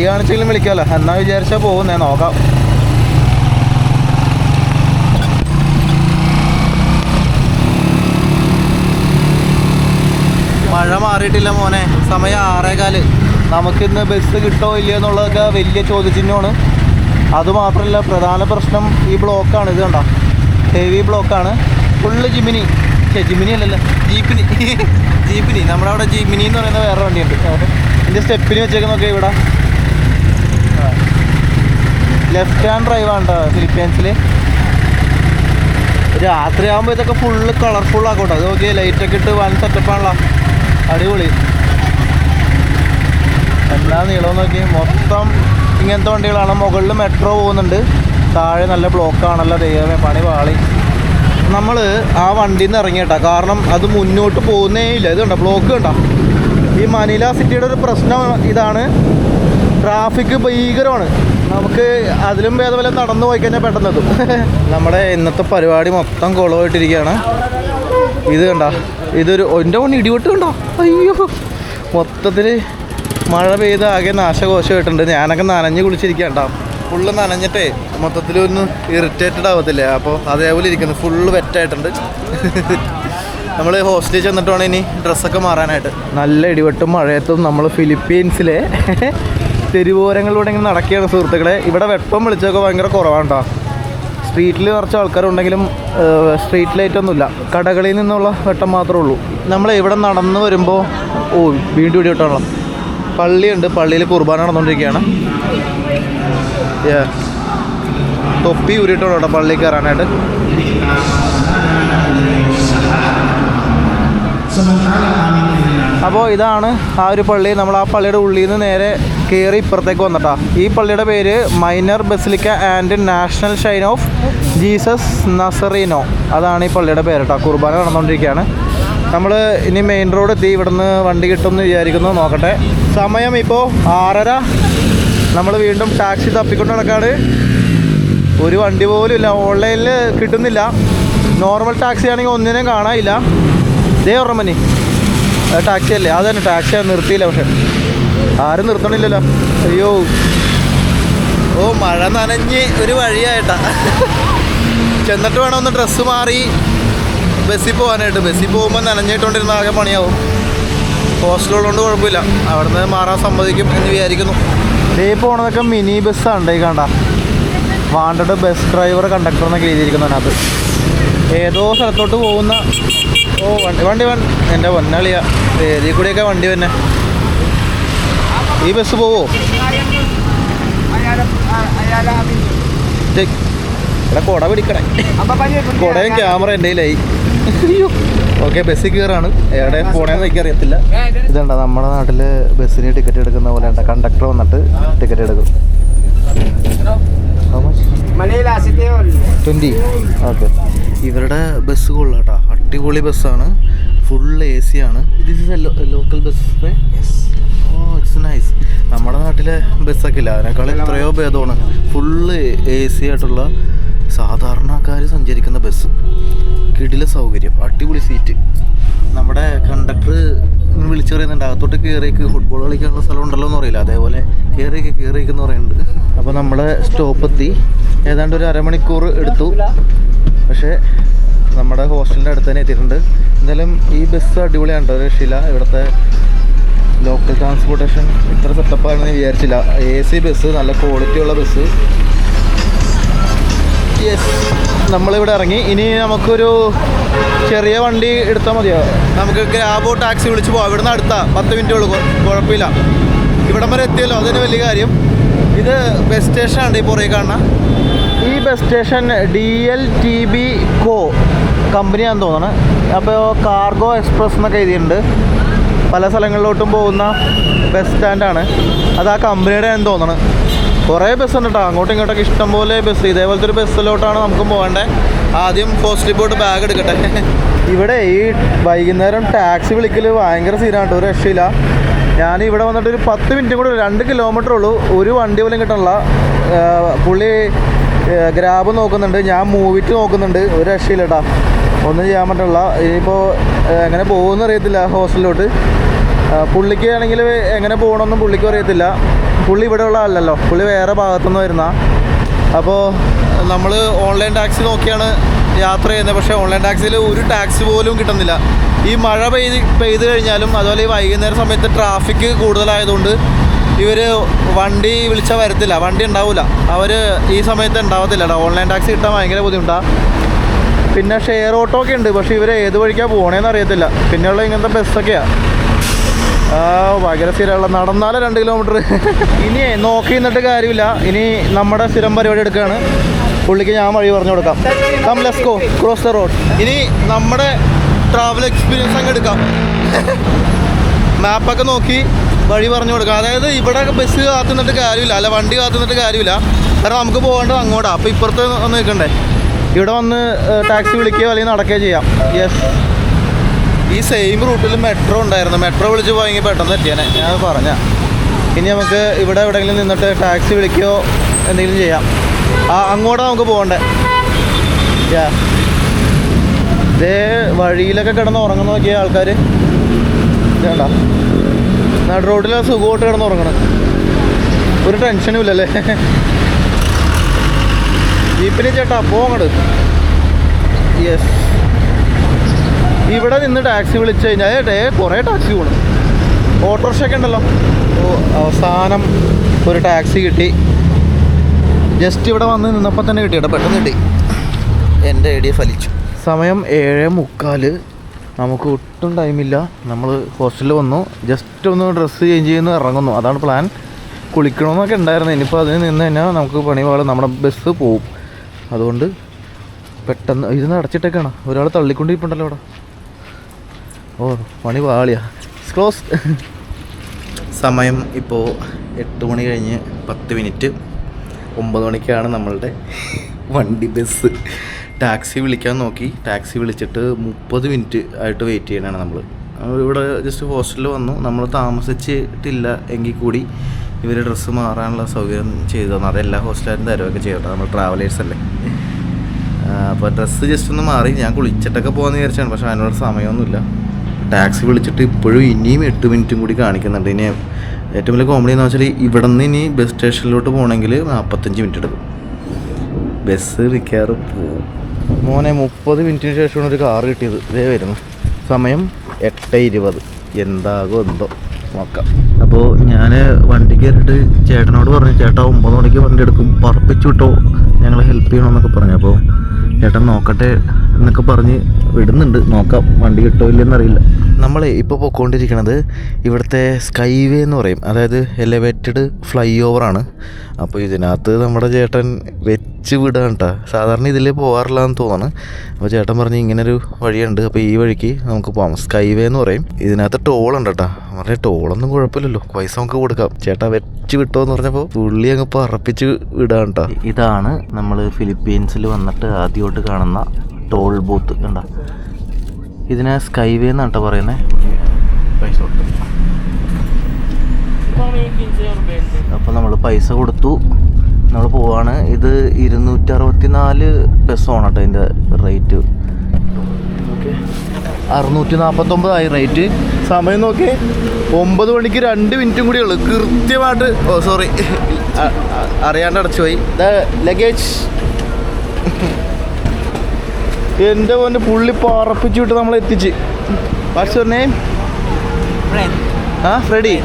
കാണിച്ചെങ്കിലും വിളിക്കാമല്ലോ എന്നാ വിചാരിച്ചാൽ പോകുന്നേ. നോക്കാം. മഴ മാറിയിട്ടില്ല മോനെ. സമയം 6:15. നമുക്കിന്ന് ബസ് കിട്ടോ ഇല്ലയോ എന്നുള്ളതൊക്കെ വലിയ ചോദ്യചിഹ്നമാണ്. അതുമാത്രമല്ല, പ്രധാന പ്രശ്നം ഈ ബ്ലോക്കാണ്. ഇത് കണ്ടോ, ഹെവി ബ്ലോക്കാണ്. ഫുള്ള് ജിമിനി അല്ലല്ലോ, ജീപ്പിനി. നമ്മുടെ അവിടെ ജിമിനി എന്ന് പറയുന്ന വേറെ വണ്ടിയുണ്ട്. ഇതിൻ്റെ സ്റ്റെപ്പിന് വെച്ചേക്കുന്നൊക്കെ ഇവിടെ ലെഫ്റ്റ് ഹാൻഡ് ഡ്രൈവാണ് കേട്ടോ ഫിലിപ്പീൻസിൽ. രാത്രിയാകുമ്പോൾ ഇതൊക്കെ ഫുള്ള് കളർഫുൾ ആക്കോട്ടെ. അത് നോക്കി ലൈറ്റൊക്കെ ഇട്ട് വൻ സെറ്റപ്പാണല്ലോ, അടിപൊളി. എല്ലാ നീളവും നോക്കി മൊത്തം ഇങ്ങനത്തെ വണ്ടികളാണ്. മുകളിൽ മെട്രോ പോകുന്നുണ്ട്, താഴെ നല്ല ബ്ലോക്കാണല്ലോ. ദൈവമേ പണി പാളി. നമ്മൾ ആ വണ്ടിയിൽ നിന്ന് ഇറങ്ങിയിട്ടാ, കാരണം അത് മുന്നോട്ട് പോകുന്നേ ഇല്ല. ഇത് കണ്ടോ ബ്ലോക്ക് കണ്ടോ. ഈ മനില സിറ്റിയുടെ ഒരു പ്രശ്നം ഇതാണ്, ട്രാഫിക് ഭീകരമാണ്. നമുക്ക് അതിലും ഭേദമല്ല നടന്നു പോയി കഴിഞ്ഞാൽ പെട്ടെന്നെത്തും. നമ്മുടെ ഇന്നത്തെ പരിപാടി മൊത്തം കുളമായിട്ടിരിക്കുകയാണ്. ഇത് കണ്ടോ, ഇതൊരു എൻ്റെ മുന്നിൽ ഇടിവെട്ട് കണ്ടോ. അയ്യോ മൊത്തത്തിൽ മഴ പെയ്ത് ആകെ നാശകോശമായിട്ടുണ്ട്. ഞാനൊക്കെ നനഞ്ഞ് കുളിച്ചിരിക്കുക കേട്ടോ. ഫുള്ള് നനഞ്ഞിട്ടേ മൊത്തത്തിലൊന്ന് ഇറിറ്റേറ്റഡ് ആവത്തില്ലേ, അപ്പോൾ അതേപോലെ ഇരിക്കുന്നു. ഫുള്ള് വെറ്റായിട്ടുണ്ട്. നമ്മൾ ഹോസ്റ്റലിൽ ചെന്നിട്ട് വേണം ഇനി ഡ്രസ്സൊക്കെ മാറാനായിട്ട്. നല്ല ഇടിവെട്ടും മഴയത്തും നമ്മൾ ഫിലിപ്പീൻസിലെ തെരുവോരങ്ങളിലൂടെ ഇങ്ങനെ നടക്കുകയാണ് സുഹൃത്തുക്കളെ. ഇവിടെ വെട്ടം വെളിച്ചമൊക്കെ ഭയങ്കര കുറവാണ് കേട്ടോ. സ്ട്രീറ്റിൽ കുറച്ച് ആൾക്കാരുണ്ടെങ്കിലും സ്ട്രീറ്റ് ലൈറ്റൊന്നുമില്ല. കടകളിൽ നിന്നുള്ള വെട്ടം മാത്രമേ ഉള്ളൂ. നമ്മൾ ഇവിടെ നടന്ന് വരുമ്പോൾ വീണ്ടും ഇടിവെട്ടാണല്ലോ. പള്ളിയുണ്ട്, പള്ളിയിൽ കുർബാന നടന്നുകൊണ്ടിരിക്കുകയാണ്. തൊപ്പി ഊരിയിട്ടാണ് കേട്ടോ പള്ളിയിൽ കയറാനായിട്ട്. അപ്പോൾ ഇതാണ് ആ ഒരു പള്ളി. നമ്മൾ ആ പള്ളിയുടെ ഉള്ളിൽ നിന്ന് നേരെ കയറി ഇപ്പുറത്തേക്ക് വന്നിട്ടാ. ഈ പള്ളിയുടെ പേര് minor basilica and national shrine of Jesus Nazareno, അതാണ് ഈ പള്ളിയുടെ പേര് കേട്ടോ. കുർബാന നടന്നുകൊണ്ടിരിക്കുകയാണ്. നമ്മൾ ഇനി മെയിൻ റോഡ് എത്തി. ഇവിടുന്ന് വണ്ടി കിട്ടുമെന്ന് വിചാരിക്കുന്നു, നോക്കട്ടെ. സമയം ഇപ്പോൾ 6:30. നമ്മൾ വീണ്ടും ടാക്സി തപ്പിക്കൊണ്ട് നടക്കാണ്. ഒരു വണ്ടി പോലും ഇല്ല, ഓൺലൈനിൽ കിട്ടുന്നില്ല. നോർമൽ ടാക്സി ആണെങ്കിൽ ഒന്നിനും കാണാനില്ല. ഇതേ ഓർമ്മനി ടാക്സി അല്ലേ, അത് തന്നെ ടാക്സി നിർത്തിയില്ല. പക്ഷെ ആരും നിർത്തണില്ലല്ലോ. അയ്യോ മഴ നനഞ്ഞ് ഒരു വഴിയായിട്ടാ. ചെന്നിട്ട് വേണം ഒന്ന് ഡ്രസ്സ് മാറി ബസ്സിൽ പോകാനായിട്ട്. ബസ്സിൽ പോകുമ്പോൾ നനഞ്ഞിട്ടുകൊണ്ടിരുന്ന ആകെ പണിയാവും. ഹോസ്റ്റലുള്ളതുകൊണ്ട് കുഴപ്പമില്ല, അവിടെ നിന്ന് മാറാൻ സമ്മതിക്കും എന്ന് വിചാരിക്കുന്നു. ഇതേ പോണതൊക്കെ മിനി ബസ്സാണ് ഈ കണ്ട. വാണ്ടഡ് ബസ് ഡ്രൈവർ കണ്ടക്ടർ എന്നൊക്കെ എഴുതിയിരിക്കുന്നതിനകത്ത്. ഏതോ സ്ഥലത്തോട്ട് പോകുന്ന ഓ വണ്ടി എൻ്റെ പൊന്നളിയാ ഏരിയ കൂടിയൊക്കെ വണ്ടി തന്നെ. ഈ ബസ് പോവോ? ഇവിടെ കുട പിടിക്കണേ. കുടയും ക്യാമറ എൻ്റെ കയ്യിലായി. ഓക്കെ, ബസ്സിൽ കയറാണ്. എവിടെ പോണേന്ന് എനിക്ക് അറിയത്തില്ല. ഇതുണ്ട നമ്മുടെ നാട്ടിൽ ബസ്സിന് ടിക്കറ്റ് എടുക്കുന്ന പോലെ ഉണ്ട്. കണ്ടക്ടർ വന്നിട്ട് ടിക്കറ്റ് എടുക്കും. 20. ഓക്കെ, ഇവരുടെ ബസ് കൊള്ളാട്ടോ, അടിപൊളി ബസ്സാണ്. ഫുൾ AC ആണ്. This is a local bus. Oh it's nice. നമ്മുടെ നാട്ടിലെ ബസ്സൊക്കെ ഇല്ല, അതിനേക്കാൾ എത്രയോ ഭേദമാണ്. ഫുള്ള് AC ആയിട്ടുള്ള സാധാരണക്കാർ സഞ്ചരിക്കുന്ന ബസ്. കിടില സൗകര്യം, അടിപൊളി സീറ്റ്. നമ്മുടെ കണ്ടക്ടർ വിളിച്ചു പറയുന്നുണ്ട് അകത്തോട്ട് കയറിയേക്ക്, ഫുട്ബോൾ കളിക്കാനുള്ള സ്ഥലം ഉണ്ടല്ലോ എന്ന് പറയില്ല, അതേപോലെ കയറിയേക്കെന്ന് പറയുന്നുണ്ട്. അപ്പോൾ നമ്മുടെ സ്റ്റോപ്പ് എത്തി. ഏതാണ്ട് ഒരു അരമണിക്കൂർ എടുത്തു, പക്ഷേ നമ്മുടെ ഹോസ്റ്റലിൻ്റെ അടുത്ത് തന്നെ എത്തിയിട്ടുണ്ട്. എന്തായാലും ഈ ബസ് അടിപൊളിയാണ്, ഒരു രക്ഷയില്ല. ഇവിടുത്തെ ലോക്കൽ ട്രാൻസ്പോർട്ടേഷൻ ഇത്ര സെറ്റപ്പാണെന്ന് വിചാരിച്ചില്ല. AC ബസ്, നല്ല ക്വാളിറ്റിയുള്ള ബസ്. യെസ്, നമ്മളിവിടെ ഇറങ്ങി. ഇനി നമുക്കൊരു ചെറിയ വണ്ടി എടുത്താൽ മതിയോ? നമുക്ക് ഗ്രാബോ ടാക്സി വിളിച്ച് പോകാം. ഇവിടുന്ന് അടുത്താ, 10 മിനിറ്റേ ഉള്ളൂ, കുഴപ്പമില്ല. ഇവിടം വരെ എത്തിയല്ലോ, അതിന് വലിയ കാര്യം. ഇത് ബസ് സ്റ്റേഷനാണ് ഈ പുറകെ കാണുന്ന. ഈ ബസ് സ്റ്റേഷൻ DLTB കോ കമ്പനിയാണെന്ന് തോന്നണം. അപ്പോൾ കാർഗോ എക്സ്പ്രസ് എന്നൊക്കെ എഴുതിയിട്ടുണ്ട്. പല സ്ഥലങ്ങളിലോട്ടും പോകുന്ന ബസ് സ്റ്റാൻഡാണ്. അത് ആ കമ്പനിയുടെ ആണെന്ന് തോന്നണം. കുറേ ബസ് ഉണ്ട് കേട്ടോ, അങ്ങോട്ടും ഇങ്ങോട്ടൊക്കെ ഇഷ്ടം പോലെ ബസ്. ഇതേപോലത്തെ ഒരു ബസ്സിലോട്ടാണ് നമുക്ക് പോകേണ്ടത്. ആദ്യം ഹോസ്റ്റലിൽ പോയിട്ട് ബാഗ് എടുക്കട്ടെ. ഇവിടെ ഈ വൈകുന്നേരം ടാക്സി വിളിക്കൽ ഭയങ്കര സീനാണ് കേട്ടോ, ഒരു രക്ഷയില്ല. ഞാൻ ഇവിടെ വന്നിട്ട് ഒരു 10 മിനിറ്റും കൂടെ, 2 കിലോമീറ്റർ ഉള്ളൂ, ഒരു വണ്ടി പോലും കിട്ടണില്ല. പുള്ളി ഗ്രാബ് നോക്കുന്നുണ്ട്, ഞാൻ മൂവിറ്റ് നോക്കുന്നുണ്ട്, ഒരു രക്ഷയില്ല കേട്ടോ, ഒന്നും ചെയ്യാൻ പറ്റില്ല. ഇനിയിപ്പോൾ എങ്ങനെ പോകുമെന്ന് അറിയത്തില്ല ഹോസ്റ്റലിലോട്ട്. പുള്ളിക്ക് ആണെങ്കിൽ എങ്ങനെ പോകണമെന്നും പുള്ളിക്കും അറിയത്തില്ല. പുള്ളി ഇവിടെ ഉള്ള ആളല്ലോ, പുള്ളി വേറെ ഭാഗത്തുനിന്ന് വരുന്ന. അപ്പോൾ നമ്മൾ ഓൺലൈൻ ടാക്സി നോക്കിയാണ് യാത്ര ചെയ്യുന്നത്. പക്ഷേ ഓൺലൈൻ ടാക്സിയിൽ ഒരു ടാക്സി പോലും കിട്ടുന്നില്ല. ഈ മഴ പെയ്ത് കഴിഞ്ഞാലും അതുപോലെ ഈ വൈകുന്നേര സമയത്ത് ട്രാഫിക് കൂടുതലായതുകൊണ്ട് ഇവർ വണ്ടി വിളിച്ചാൽ വരത്തില്ല, വണ്ടി ഉണ്ടാവില്ല. അവർ ഈ സമയത്ത് ഉണ്ടാവത്തില്ല. ഓൺലൈൻ ടാക്സി കിട്ടാൻ ഭയങ്കര ബുദ്ധിമുട്ടാണ്. പിന്നെ ഷെയർ ഓട്ടോ ഒക്കെ ഉണ്ട്, പക്ഷേ ഇവർ ഏത് വഴിക്കാണ് പോകണേന്ന് അറിയത്തില്ല. പിന്നെയുള്ള ഇങ്ങനത്തെ ബസ്സൊക്കെയാണ്. ഭയങ്കര സ്ഥിരമുള്ള നടന്നാലും 2 കിലോമീറ്റർ. ഇനി നോക്കി നിന്നിട്ട് കാര്യമില്ല. ഇനി നമ്മുടെ സ്ഥിരം പരിപാടി എടുക്കുകയാണ്. പുള്ളിക്ക് ഞാൻ വഴി പറഞ്ഞു കൊടുക്കാം. Come let's go cross the road. ഇനി നമ്മുടെ ട്രാവൽ എക്സ്പീരിയൻസ് അങ്ങ് എടുക്കാം. മാപ്പൊക്കെ നോക്കി വഴി പറഞ്ഞു കൊടുക്കാം. അതായത് ഇവിടെ ബസ് കാത്തു നിന്നിട്ട് കാര്യമില്ല, അല്ല വണ്ടി കാത്തു നിന്നിട്ട് കാര്യമില്ല. കാരണം നമുക്ക് പോകേണ്ടത് അങ്ങോട്ടാണ്. അപ്പോൾ ഇപ്പുറത്ത് ഒന്ന് നിൽക്കണ്ടേ, ഇവിടെ വന്ന് ടാക്സി വിളിക്കുകയോ അല്ലെങ്കിൽ നടക്കുകയോ ചെയ്യാം. യെസ്, ഈ സെയിം റൂട്ടിൽ മെട്രോ ഉണ്ടായിരുന്നു. മെട്രോ വിളിച്ച് പോയെങ്കിൽ പെട്ടെന്ന് എത്തിയാനെ, ഞാൻ പറഞ്ഞാൽ. ഇനി നമുക്ക് ഇവിടെ എവിടെയെങ്കിലും നിന്നിട്ട് ടാക്സി വിളിക്കുകയോ എന്തെങ്കിലും ചെയ്യാം. അങ്ങോട്ടാണ് നമുക്ക് പോകണ്ടേ. ഇതേ വഴിയിലൊക്കെ കിടന്ന് ഉറങ്ങുന്ന നോക്കിയ ആൾക്കാർ വേണ്ട, നട റോഡിൽ സുഖമായിട്ട് കിടന്ന് ഉറങ്ങണം, ഒരു ടെൻഷനും ഇല്ലല്ലേ. ജീപ്പിന് ചേട്ടാ പോങ്ങട്. യെസ്, ഇവിടെ നിന്ന് ടാക്സി വിളിച്ച് കഴിഞ്ഞാൽ കുറേ ടാക്സി പോകണം. ഓട്ടോറിക്ഷയൊക്കെ ഉണ്ടല്ലോ. അവസാനം ഒരു ടാക്സി കിട്ടി. ജസ്റ്റ് ഇവിടെ വന്ന് നിന്നപ്പോൾ തന്നെ കിട്ടി കേട്ടോ, പെട്ടെന്ന് കിട്ടി. എൻ്റെ ഐഡിയ ഫലിച്ചു. സമയം 7:45. നമുക്ക് ഒട്ടും ടൈമില്ല. നമ്മൾ ഹോസ്റ്റലിൽ വന്നു, ജസ്റ്റ് ഒന്ന് ഡ്രസ്സ് ചേഞ്ച് ചെയ്യുന്നു, ഇറങ്ങുന്നു. അതാണ് പ്ലാൻ. കുളിക്കണമെന്നൊക്കെ ഉണ്ടായിരുന്നു. ഇനിയിപ്പോൾ അതിന് നിന്ന് കഴിഞ്ഞാൽ നമുക്ക് പണിപാടും, നമ്മുടെ ബസ് പോവും. അതുകൊണ്ട് പെട്ടെന്ന് ഇരുന്ന് അടച്ചിട്ടേക്കാണ്. ഒരാൾ തള്ളിക്കൊണ്ടിരിപ്പുണ്ടല്ലോ അവിടെ. ഓ പണി പാളിയാ. ക്ലോസ്. സമയം ഇപ്പോൾ 8 മണി കഴിഞ്ഞ് 10 മിനിറ്റ്. 9 മണിക്കാണ് നമ്മളുടെ വണ്ടി ബസ്. ടാക്സി വിളിക്കാൻ നോക്കി, ടാക്സി വിളിച്ചിട്ട് 30 മിനിറ്റ് ആയിട്ട് വെയിറ്റ് ചെയ്യാനാണ് നമ്മൾ. ഇവിടെ ജസ്റ്റ് ഹോസ്റ്റലിൽ വന്നു. നമ്മൾ താമസിച്ചിട്ടില്ല എങ്കിൽ കൂടി ഇവർ ഡ്രസ്സ് മാറാനുള്ള സൗകര്യം ചെയ്തു തന്നു. അതെല്ലാ ഹോസ്റ്റലുകാരും തരുമൊക്കെ ചെയ്യട്ടോ, നമ്മൾ ട്രാവലേഴ്സ് അല്ലേ. അപ്പോൾ ഡ്രസ്സ് ജസ്റ്റ് ഒന്ന് മാറി ഞാൻ കുളിച്ചിട്ടൊക്കെ പോകാമെന്ന് വിചാരിച്ചാണ്. പക്ഷേ അതിനോട് സമയമൊന്നുമില്ല. ടാക്സി വിളിച്ചിട്ട് ഇപ്പോഴും ഇനിയും 8 മിനിറ്റും കൂടി കാണിക്കുന്നുണ്ട്. ഇനി ഏറ്റവും വലിയ കോമഡി എന്ന് വെച്ചാൽ ഇവിടെ നിന്ന് ഇനി ബസ് സ്റ്റേഷനിലോട്ട് പോകണമെങ്കിൽ 45 മിനിറ്റ് എടുക്കും. ബസ് മിക്കവാറും പോവും. മോനെ 30 മിനിറ്റിന് ശേഷമാണ് ഒരു കാറ് കിട്ടിയത്. ഇതേ വരുന്നു. സമയം 8:20. എന്താകും എന്തോ നോക്കാം. അപ്പോൾ ഞാൻ വണ്ടി കയറിയിട്ട് ചേട്ടനോട് പറഞ്ഞു, ചേട്ടാ 9 മണിക്ക് വണ്ടി എടുക്കും, പറപ്പിച്ചു വിട്ടോ, ഞങ്ങളെ ഹെൽപ്പ് ചെയ്യണമെന്നൊക്കെ പറഞ്ഞു. അപ്പോൾ ചേട്ടൻ നോക്കട്ടെ എന്നൊക്കെ പറഞ്ഞ് വിടുന്നുണ്ട്, നോക്കാം വണ്ടി കിട്ടുമോ ഇല്ലെന്നറിയില്ല. നമ്മൾ ഇപ്പോൾ പോയിക്കൊണ്ടിരിക്കുന്നത് ഇവിടുത്തെ സ്കൈവേ എന്ന് പറയും, അതായത് എലിവേറ്റഡ് ഫ്ലൈ ഓവറാണ്. അപ്പോൾ ഇതിനകത്ത് നമ്മുടെ ചേട്ടൻ വെച്ച് വിടാൻ കേട്ടോ. സാധാരണ ഇതിൽ പോകാറില്ല എന്ന് തോന്നുന്നു. അപ്പോൾ ചേട്ടൻ പറഞ്ഞ് ഇങ്ങനൊരു വഴിയുണ്ട്, അപ്പോൾ ഈ വഴിക്ക് നമുക്ക് പോകാം. സ്കൈവേ എന്ന് പറയും. ഇതിനകത്ത് ടോളുണ്ട് കേട്ടോ. പറഞ്ഞാൽ ടോളൊന്നും കുഴപ്പമില്ലല്ലോ, പൈസ നമുക്ക് കൊടുക്കാം. ചേട്ടാ വെച്ച് വിട്ടോ എന്ന് പറഞ്ഞപ്പോൾ പുള്ളി അങ്ങ് പറപ്പിച്ച് വിടാൻ കേട്ടോ. ഇതാണ് നമ്മൾ ഫിലിപ്പീൻസിൽ വന്നിട്ട് ആദ്യമായിട്ട് കാണുന്ന ടോൾ ബൂത്ത് കണ്ട. ഇതിനെ സ്കൈവേ എന്നാണ് കേട്ടോ പറയുന്നത്. പൈസ കൊടുത്തു. അപ്പോൾ നമ്മൾ പൈസ കൊടുത്തു, നമ്മൾ പോവാണ്. ഇത് 264 പെസോണ് കേട്ടോ ഇതിൻ്റെ റേറ്റ്. Okay, 649 rate. സമയം നോക്കി 9 മണിക്ക് 2 മിനിറ്റും കൂടി ഉള്ളു കൃത്യമായിട്ട്. ഓ സോറി, അറിയാണ്ട് അടച്ചു പോയി. ലഗേജ് എൻ്റെ പോലെ പുള്ളി പറപ്പിച്ചു വിട്ട് നമ്മൾ എത്തിച്ച്. What's your name? Freddy.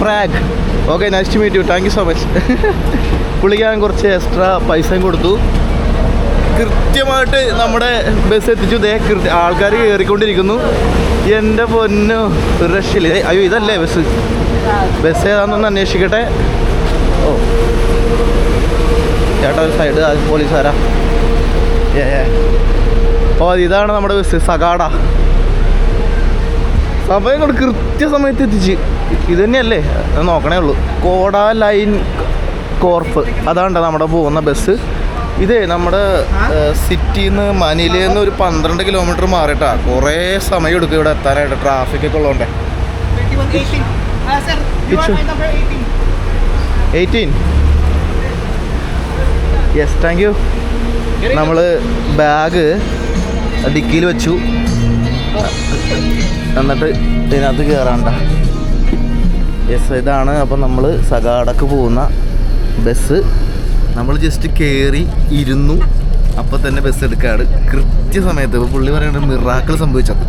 Prague. Okay, nice to meet you. Thank you so much. പുള്ളിക്ക് ഞാൻ കുറച്ച് എക്സ്ട്രാ പൈസയും കൊടുത്തു. കൃത്യമായിട്ട് നമ്മുടെ ബസ് എത്തിച്ചു. ആൾക്കാർ കയറിക്കൊണ്ടിരിക്കുന്നു. എൻ്റെ പൊന്നു ഒരു രക്ഷയില്ല. അയ്യോ ഇതല്ലേ ബസ് ഏതാണെന്നൊന്ന് അന്വേഷിക്കട്ടെ. ഓ ചേട്ടാ ഒരു സൈഡ്, അത് പോലീസുകാരാ. ഓ ഇതാണ് നമ്മുടെ ബസ് സഗാഡ. സമയം കൊണ്ട് കൃത്യസമയത്ത് എത്തിച്ച്. ഇത് തന്നെയല്ലേ, നോക്കണേ ഉള്ളൂ. കോഡ ലൈൻ കോർപ്പ്, അതാണ്ട നമ്മുടെ പോകുന്ന ബസ്. ഇതേ നമ്മുടെ സിറ്റിയിൽ നിന്ന് മനിലയിൽ നിന്ന് ഒരു 12 കിലോമീറ്റർ മാറിയിട്ടാ. കുറേ സമയം എടുക്കും ഇവിടെ എത്താനായിട്ട്, ട്രാഫിക്കൊക്കെ ഉള്ളതുകൊണ്ടേ. 18. Yes, thank you. നമ്മൾ ബാഗ് ഡിക്കിയിൽ വെച്ചു, എന്നിട്ട് ഇതിനകത്ത് കയറാണ്ട. യെസ്, ഇതാണ്. അപ്പം നമ്മൾ സഗാഡക്ക് പോകുന്ന ബസ്. നമ്മൾ ജസ്റ്റ് കയറി ഇരുന്നു, അപ്പോൾ തന്നെ ബസ് എടുക്കാറ് കൃത്യസമയത്ത്. ഇപ്പോൾ പുള്ളി പറയുന്നത് മിറാക്കിൾ സംഭവിച്ചത്.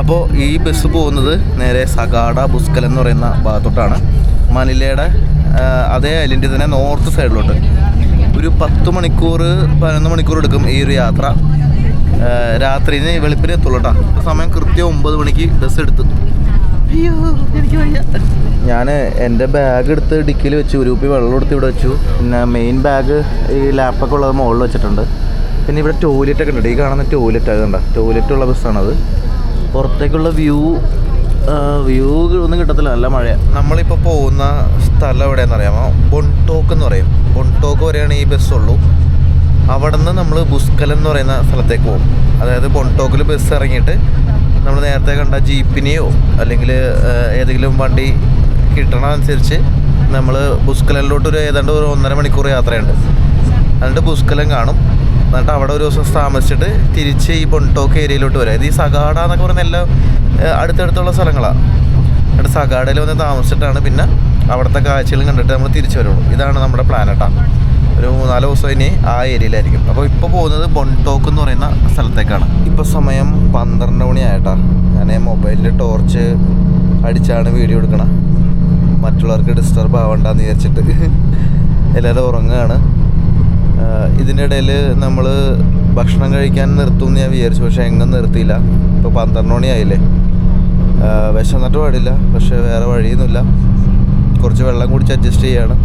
അപ്പോൾ ഈ ബസ് പോകുന്നത് നേരെ സഗാഡ ബുസ്കൽ എന്ന് പറയുന്ന ഭാഗത്തോട്ടാണ്. മനിലയുടെ അതേ ഐലൻഡിൽ തന്നെ നോർത്ത് സൈഡിലോട്ട്. ഒരു 10 മണിക്കൂർ 11 മണിക്കൂർ എടുക്കും ഈ ഒരു യാത്ര. രാത്രിന് വെളുപ്പിന് എത്തുള്ളൂ കേട്ടോ. സമയം കൃത്യം 9 മണിക്ക് ബസ് എടുത്തു. അയ്യോ എനിക്ക് വയ്യ. ഞാൻ എൻ്റെ ബാഗ് എടുത്ത് ഡിക്കിയിൽ വെച്ചു, ഗ്രൂപ്പിൽ വെള്ളം എടുത്ത് ഇവിടെ വെച്ചു. പിന്നെ മെയിൻ ബാഗ് ഈ ലാപ്പൊക്കെ ഉള്ളത് മുകളിൽ വെച്ചിട്ടുണ്ട്. പിന്നെ ഇവിടെ ടോയ്ലറ്റൊക്കെ ഉണ്ട്. ഈ കാണുന്ന ടോയ്ലറ്റ് അത് കണ്ടോ, ടോയ്ലറ്റുള്ള ബസ്സാണത്. പുറത്തേക്കുള്ള വ്യൂ ഒന്നും കിട്ടത്തില്ല, നല്ല മഴയാണ്. നമ്മളിപ്പോൾ പോകുന്ന സ്ഥലം എവിടെയാണെന്ന് അറിയാമോ? ബൊൺടോക്ക് എന്ന് പറയും. ബൊൺടോക്ക് വരെയാണ് ഈ ബസ്സുള്ളൂ. അവിടെ നിന്ന് നമ്മൾ ബുസ്കൽ എന്ന് പറയുന്ന സ്ഥലത്തേക്ക് പോകും. അതായത് ബൊൺടോക്കിൽ ബസ് ഇറങ്ങിയിട്ട് നമ്മൾ നേരത്തെ കണ്ട ജീപ്പിനെയോ അല്ലെങ്കിൽ ഏതെങ്കിലും വണ്ടി കിട്ടണമനുസരിച്ച് നമ്മൾ ബുസ്കലിലോട്ടൊരു ഏതാണ്ട് ഒരു 1.5 മണിക്കൂർ യാത്രയുണ്ട്. എന്നിട്ട് ബുസ്കലം കാണും. എന്നിട്ട് അവിടെ ഒരു ദിവസം താമസിച്ചിട്ട് തിരിച്ച് ഈ ബൊൺടോക്ക് ഏരിയയിലോട്ട് വരാം. ഇത് ഈ സഗാഡ എന്നൊക്കെ പറയുന്ന എല്ലാം അടുത്തടുത്തുള്ള സ്ഥലങ്ങളാണ്. എന്നിട്ട് സഗാഡയിൽ വന്ന് താമസിച്ചിട്ടാണ് പിന്നെ അവിടുത്തെ കാഴ്ചകളും കണ്ടിട്ട് നമ്മൾ തിരിച്ചു വരുള്ളൂ. ഇതാണ് നമ്മുടെ പ്ലാൻ കേട്ടോ. ഒരു 3-4 ദിവസം ഇനി ആ ഏരിയയിലായിരിക്കും. അപ്പോൾ ഇപ്പോൾ പോകുന്നത് ബൊൺടോക്ക് എന്ന് പറയുന്ന സ്ഥലത്തേക്കാണ്. ഇപ്പോൾ സമയം 12 മണിയായിട്ടാ. ഞാൻ മൊബൈലിൽ ടോർച്ച് അടിച്ചാണ് വീഡിയോ എടുക്കണം, മറ്റുള്ളവർക്ക് ഡിസ്റ്റർബ് ആവണ്ടെന്ന് വിചാരിച്ചിട്ട്. എല്ലാവരും ഉറങ്ങുകയാണ്. ഇതിൻ്റെ ഇടയിൽ നമ്മൾ ഭക്ഷണം കഴിക്കാൻ നിർത്തുമെന്ന് ഞാൻ വിചാരിച്ചു, പക്ഷേ എങ്ങും നിർത്തിയില്ല. ഇപ്പോൾ 12 മണിയായില്ലേ, വിശന്നിട്ട് പാടില്ല, പക്ഷേ വേറെ വഴിയൊന്നുമില്ല. കുറച്ച് വെള്ളം കുടിച്ച് അഡ്ജസ്റ്റ് ചെയ്യാണ്.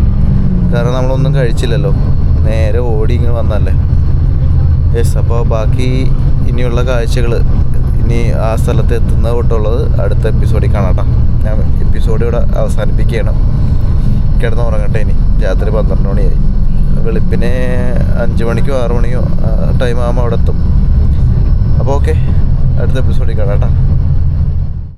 കാരണം നമ്മളൊന്നും കഴിച്ചില്ലല്ലോ, നേരെ ഓടി ഇങ്ങനെ വന്നല്ലേ. യെസ്, അപ്പോൾ ബാക്കി ഇനിയുള്ള കാഴ്ചകൾ ഇനി ആ സ്ഥലത്ത് എത്തുന്ന തൊട്ടുള്ളത് അടുത്ത എപ്പിസോഡിൽ കാണാം. ഞാൻ എപ്പിസോഡ് ഇവിടെ അവസാനിപ്പിക്കുകയാണ്. കിടന്നുറങ്ങട്ടെ. ഇനി രാത്രി 12 മണിയായി. വെളുപ്പിനെ 5 മണിക്കോ 6 മണിയോ ടൈം ആകുമ്പോൾ അവിടെ എത്തും. അപ്പോൾ ഓക്കെ, അടുത്ത എപ്പിസോഡിൽ കാണാം.